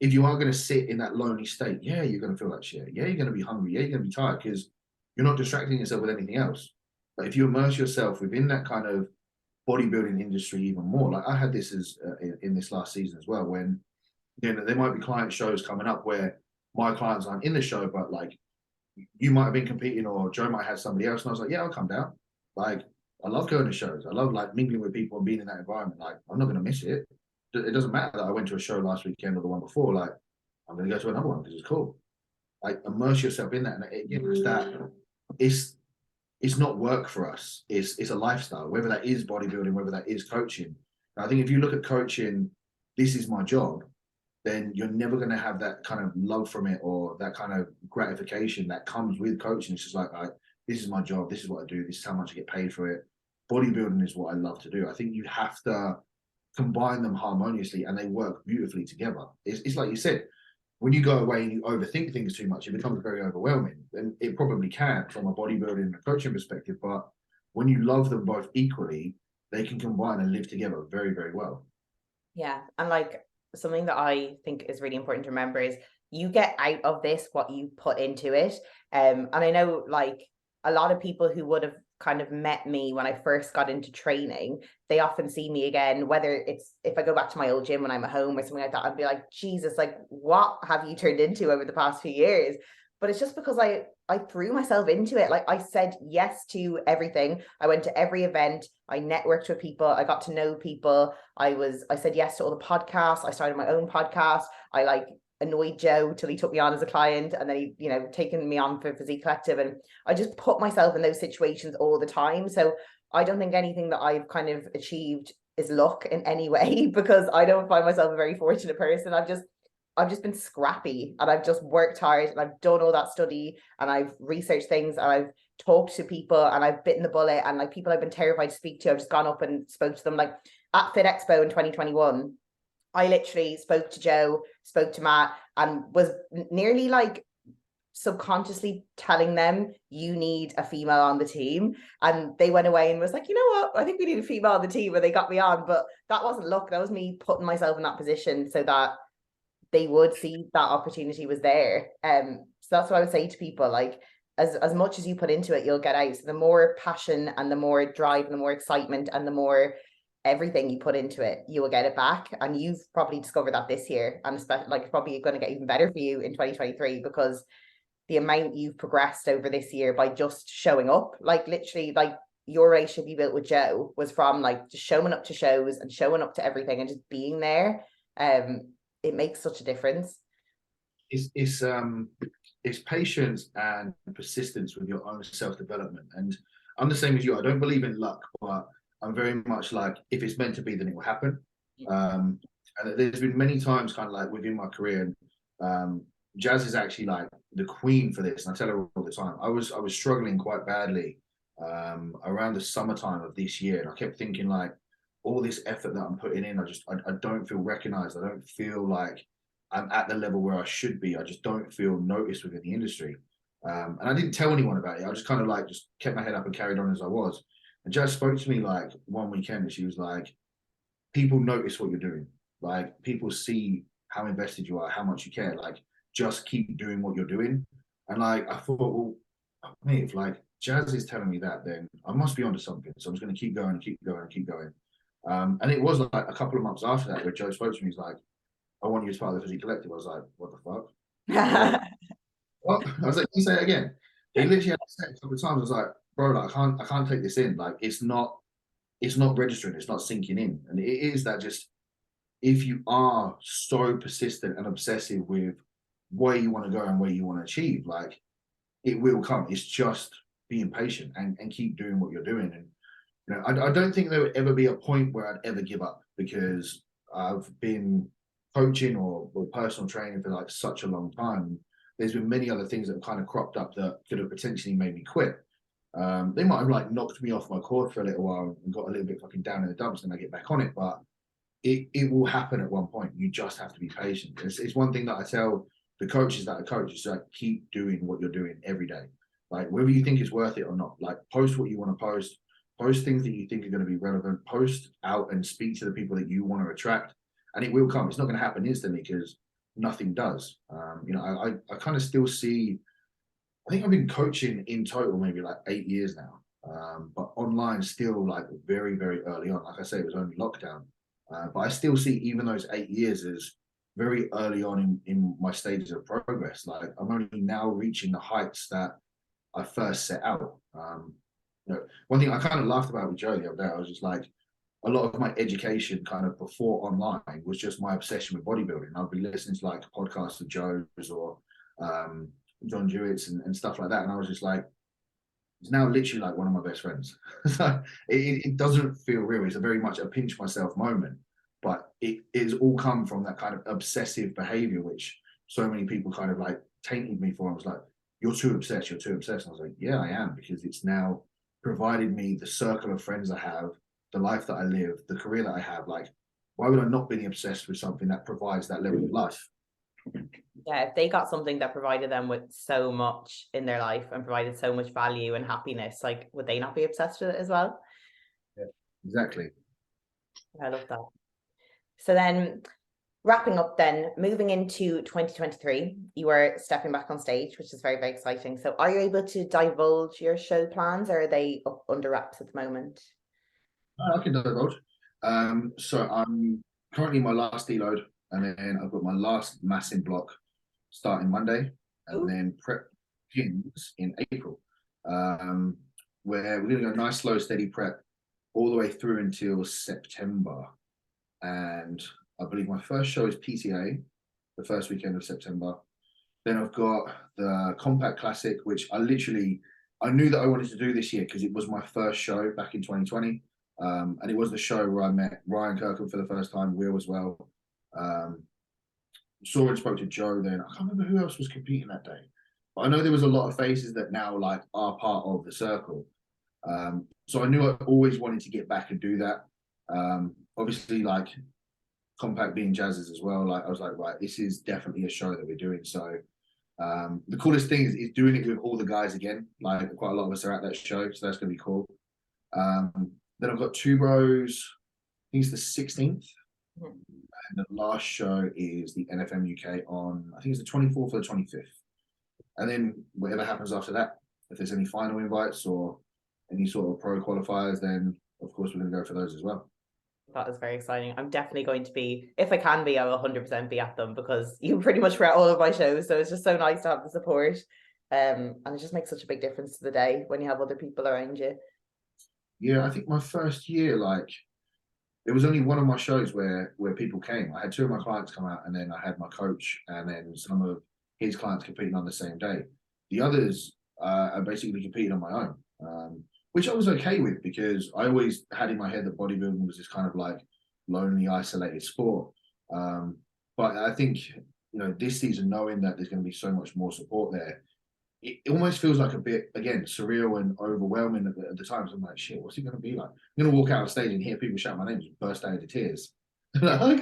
if you are going to sit in that lonely state, yeah, you're going to feel like shit. Yeah, you're going to be hungry. Yeah, you're going to be tired because you're not distracting yourself with anything else. But if you immerse yourself within that kind of bodybuilding industry even more, like I had this as in this last season as well, when there might be client shows coming up where my clients aren't in the show, but like you might have been competing or Joe might have somebody else. And I was like, yeah, I'll come down. Like, I love going to shows. I love like mingling with people and being in that environment. Like, I'm not going to miss it. It doesn't matter that I went to a show last weekend or the one before. Like, I'm going to go to another one because it's cool. Like, immerse yourself in that. And it gives that it's not work for us. It's a lifestyle, whether that is bodybuilding, whether that is coaching. And I think if you look at coaching, this is my job, then you're never going to have that kind of love from it or that kind of gratification that comes with coaching. It's just like, this is my job. This is what I do. This is how much I get paid for it. Bodybuilding is what I love to do. I think you have to combine them harmoniously and they work beautifully together. It's like you said, when you go away and you overthink things too much, it becomes very overwhelming. And it probably can from a bodybuilding and a coaching perspective. But when you love them both equally, they can combine and live together very, very well. Yeah. And like something that I think is really important to remember is you get out of this what you put into it. And I know like a lot of people who would have kind of met me when I first got into training, they often see me again, whether it's if I go back to my old gym when I'm at home or something like that, I'd be like, Jesus, like what have you turned into over the past few years? But it's just because I threw myself into it. Like I said yes to everything. I went to every event. I networked with people. I got to know people. I said yes to all the podcasts. I started my own podcast. I like annoyed Joe till he took me on as a client, and then he, taken me on for Physique Collective. And I just put myself in those situations all the time. So I don't think anything that I've kind of achieved is luck in any way, because I don't find myself a very fortunate person. I've just been scrappy, and I've just worked hard, and I've done all that study, and I've researched things, and I've talked to people, and I've bitten the bullet, and like people I've been terrified to speak to, I've just gone up and spoke to them. Like at Fit Expo in 2021, I literally spoke to Joe, spoke to Matt, and was nearly like subconsciously telling them, you need a female on the team. And they went away and was like, you know what, I think we need a female on the team, and they got me on. But that wasn't luck, that was me putting myself in that position so that they would see that opportunity was there. So that's what I would say to people, like as much as you put into it, you'll get out. So the more passion and the more drive and the more excitement and the more everything you put into it, you will get it back. And you've probably discovered that this year, and especially like it's probably going to get even better for you in 2023, because the amount you've progressed over this year by just showing up, like literally, like your relationship you built with Joe was from like just showing up to shows and showing up to everything and just being there. It makes such a difference. It's patience and persistence with your own self-development. And I'm the same as you. I don't believe in luck, but I'm very much like, if it's meant to be, then it will happen. And there's been many times kind of like within my career, and Jazz is actually like the queen for this, and I tell her all the time. I was struggling quite badly around the summertime of this year, and I kept thinking like, all this effort that I'm putting in, I don't feel recognized. I don't feel like I'm at the level where I should be. I just don't feel noticed within the industry. And I didn't tell anyone about it. I just kind of like just kept my head up and carried on as I was. And Jazz spoke to me like one weekend, and she was like, people notice what you're doing. Like people see how invested you are, how much you care. Like just keep doing what you're doing. And like I thought, well, mate, if like Jazz is telling me that, then I must be onto something. So I'm just going to keep going and keep going and keep going. And it was like a couple of months after that where Joe spoke to me. He's like, I want you as part of the Physique Collective. I was like, what the fuck? What? I was like, can you say it again? He literally had to say it a couple of times. I was like, bro, like, I can't take this in. Like, it's not registering, it's not sinking in. And it is that, just if you are so persistent and obsessive with where you want to go and where you want to achieve, like it will come. It's just being patient and keep doing what you're doing. And you know, I don't think there would ever be a point where I'd ever give up, because I've been coaching or personal training for like such a long time. There's been many other things that have kind of cropped up that could have potentially made me quit. They might have like knocked me off my cord for a little while and got a little bit fucking down in the dumps, and I get back on it. But it will happen at one point. You just have to be patient. It's one thing that I tell the coaches that I coach, is like, keep doing what you're doing every day. Like whether you think it's worth it or not, like post what you want to post things that you think are going to be relevant, post out and speak to the people that you want to attract, and it will come. It's not going to happen instantly, because nothing does. You know, I kind of still see, I think I've been coaching in total maybe like 8 years now, but online still like very, very early on. Like I say, it was only lockdown, but I still see even those 8 years as very early on in my stages of progress. Like I'm only now reaching the heights that I first set out. You know, one thing I kind of laughed about with Joe the other day, I was just like, a lot of my education kind of before online was just my obsession with bodybuilding. I'd be listening to like podcasts of Joe's or John Jewett's and stuff like that. And I was just like, it's now literally like one of my best friends. So it doesn't feel real. It's a very much a pinch myself moment, but it is all come from that kind of obsessive behavior, which so many people kind of like tainted me for. I was like, you're too obsessed. You're too obsessed. And I was like, yeah, I am, because it's now provided me the circle of friends I have, the life that I live, the career that I have. Like, why would I not be obsessed with something that provides that level of life? Yeah, if they got something that provided them with so much in their life and provided so much value and happiness, like would they not be obsessed with it as well? Yeah, exactly. I love that. So then, wrapping up then, moving into 2023, you are stepping back on stage, which is very, very exciting. So are you able to divulge your show plans, or are they up under wraps at the moment? I can divulge. So I'm currently in my last deload, and then I've got my last massive block starting Monday, and Ooh. then prep begins in April, where we're going to go nice, slow, steady prep all the way through until September. And I believe my first show is PTA, the first weekend of September. Then I've got the Compact Classic, which I knew that I wanted to do this year because it was my first show back in 2020. And it was the show where I met Ryan Kirkham for the first time, Will as well. Saw and spoke to Joe then. I can't remember who else was competing that day. But I know there was a lot of faces that now like are part of the circle. So I knew I always wanted to get back and do that. Obviously, like Compact being Jazz's as well, like I was like, right, this is definitely a show that we're doing. So the coolest thing is doing it with all the guys again. Like quite a lot of us are at that show, so that's gonna be cool. Then I've got Two Bros. I think it's the 16th. And the last show is the NFM UK on, I think it's the 24th or the 25th. And then whatever happens after that, if there's any final invites or any sort of pro qualifiers, then of course we're going to go for those as well. That is very exciting. I'm definitely going to be, if I can be, I will 100% be at them because you pretty much read all of my shows. So it's just so nice to have the support. And it just makes such a big difference to the day when you have other people around you. Yeah, I think my first year, like, it was only one of my shows where people came. I had two of my clients come out, and then I had my coach, and then some of his clients competing on the same day. The others are basically competing on my own, which I was okay with because I always had in my head that bodybuilding was this kind of like lonely, isolated sport. But I think this season, knowing that there's going to be so much more support there, it almost feels like a bit, again, surreal and overwhelming at the times. I'm like, shit, what's it going to be like? I'm going to walk out on stage and hear people shout my name and burst out into tears. Like,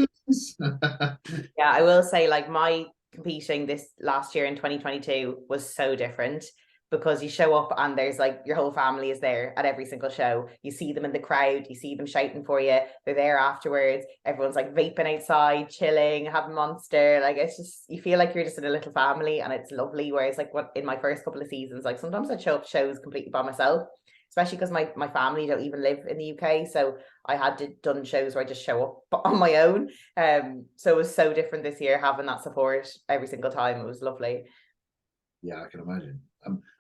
Yeah, I will say like my competing this last year in 2022 was so different because you show up and there's like your whole family is there at every single show. You see them in the crowd, you see them shouting for you. They're there afterwards. Everyone's like vaping outside, chilling, having Monster. Like it's just, you feel like you're just in a little family and it's lovely. Whereas like what in my first couple of seasons, like sometimes I'd show up shows completely by myself, especially because my family don't even live in the UK. So I had done shows where I just show up on my own. So it was so different this year having that support every single time. It was lovely. yeah, I can imagine.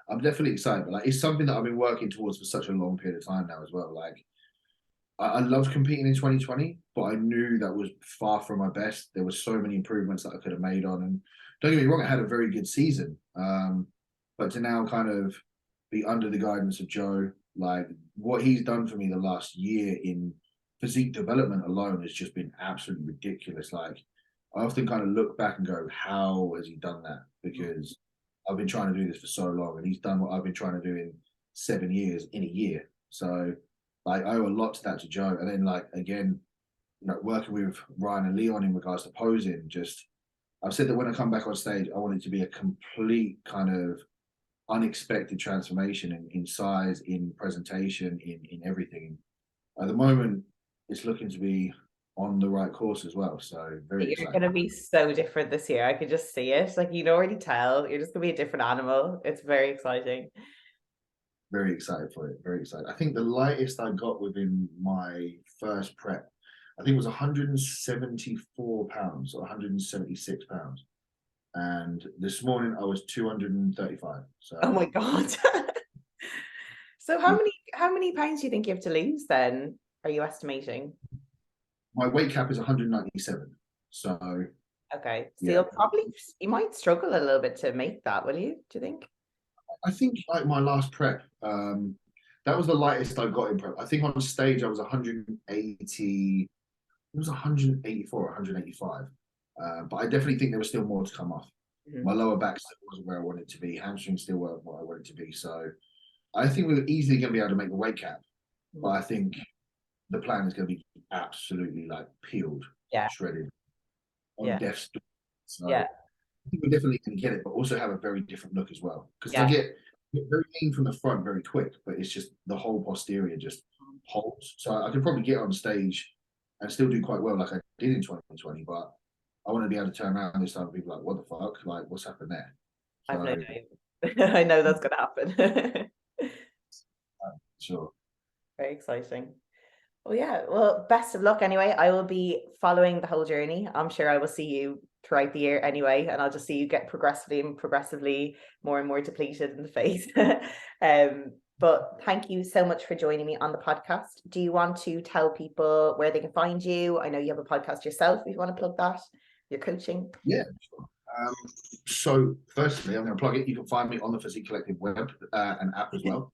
I'm definitely excited, but like it's something that I've been working towards for such a long period of time now as well. Like I loved competing in 2020, but I knew that was far from my best. There were so many improvements that I could have made on, and don't get me wrong, I had a very good season. But to now kind of be under the guidance of Joe, like what he's done for me the last year in physique development alone has just been absolutely ridiculous. Like I often kind of look back and go, how has he done that? Because I've been trying to do this for so long, and he's done what I've been trying to do in 7 years in a year. So like I owe a lot to that to Joe. And then like again, working with Ryan and Leon in regards to posing, just I've said that when I come back on stage, I want it to be a complete kind of unexpected transformation in size, in presentation, in everything. At the moment, it's looking to be on the right course as well. So very You're excited. going to be so different this year. I could just see it. Like, you can already tell. You're just going to be a different animal. It's very exciting. Very excited for it. Very excited. I think the lightest I got within my first prep, I think it was 174 pounds or 176 pounds. And this morning I was 235. So Oh my God. So how many pounds do you think you have to lose then? Are you estimating? my weight cap is 197. So Okay. So yeah, you might struggle a little bit to make that, will you? Do you think? I think like my last prep, that was the lightest I got in prep. I think on stage I was 180, it was 184 or 185. But I definitely think there was still more to come off. My lower back still wasn't where I wanted it to be. Hamstring still weren't what I wanted it to be. So I think we're easily going to be able to make the weight cap. But I think the plan is going to be absolutely like peeled, Yeah. shredded on Yeah. death's door. So Yeah. I think we're definitely going to get it, but also have a very different look as well. Because Yeah. I get very lean from the front very quick, but it's just the whole posterior just holds. So I could probably get on stage and still do quite well like I did in 2020, but I want to be able to turn around this time and people like, what the fuck? Like, what's happened there? I've no So, doubt. I know that's gonna happen. sure. Very exciting. Well, yeah. Well, best of luck anyway. I will be following the whole journey. I'm sure I will see you throughout the year anyway, and I'll just see you get progressively more and more depleted in the face. But thank you so much for joining me on the podcast. Do you want to tell people where they can find you? I know you have a podcast yourself. If you want to plug that, your coaching. Yeah, sure. So firstly, I'm going to plug it. You can find me on the Physique Collective web and app as well.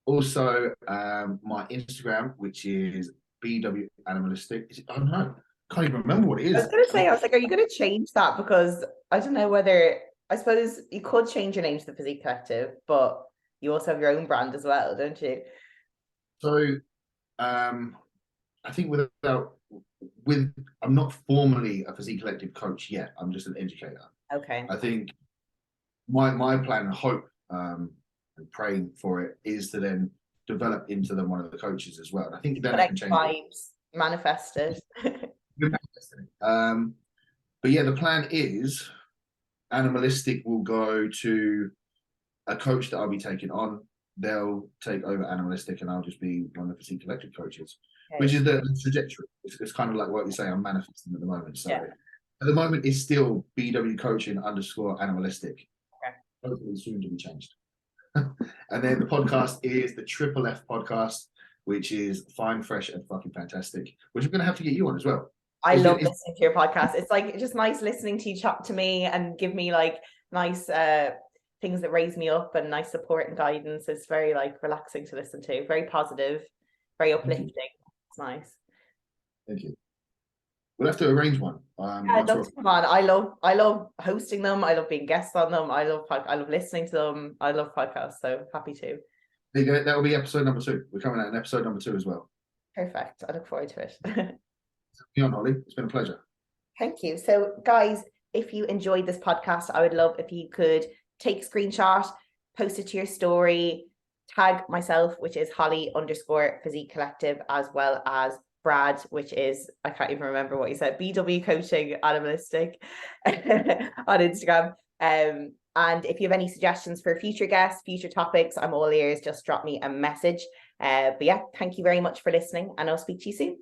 Also, my Instagram, which is BW Animalistic. I don't know. Can't even remember what it I is. was going to say, I was like, are you going to change that? Because I don't know whether, I suppose you could change your name to the Physique Collective, but you also have your own brand as well, don't you? So, I think I'm not formally a Physique Collective coach yet. I'm just an educator. Okay. I think my plan and hope, and praying for it, is to then develop into one of the coaches as well. And I think then I can Collect change it. vibes, manifested. But yeah, the plan is Animalistic will go to a coach that I'll be taking on. They'll take over Animalistic, and I'll just be one of the Physique Collective coaches, which is the trajectory. It's kind of like what you say, I'm manifesting at the moment. So at the moment, it's still BW coaching _ Animalistic. Hopefully soon to be changed. And then the podcast is the Triple F podcast, which is fine, fresh, and fucking fantastic, which I'm going to have to get you on as well. I love listening to your podcast. It's like just nice listening to you chat to me and give me like nice things that raise me up and nice support and guidance. It's very like relaxing to listen to, very positive, very uplifting. It's nice. Thank you. We'll have to arrange one. I'd love to come on. I love hosting them. I love being guests on them. I love listening to them. I love podcasts, so happy to. There you go. That will be episode number 2. We're coming out in episode number 2 as well. Perfect. I look forward to it. Be on, Holly. It's been a pleasure. Thank you. So, guys, if you enjoyed this podcast, I would love if you could take a screenshot, post it to your story, tag myself, which is Holly _ Physique Collective, as well as Brad, which is, I can't even remember what you said, BW Coaching Animalistic on Instagram. And if you have any suggestions for future guests, future topics, I'm all ears. Just drop me a message. But yeah, thank you very much for listening, and I'll speak to you soon.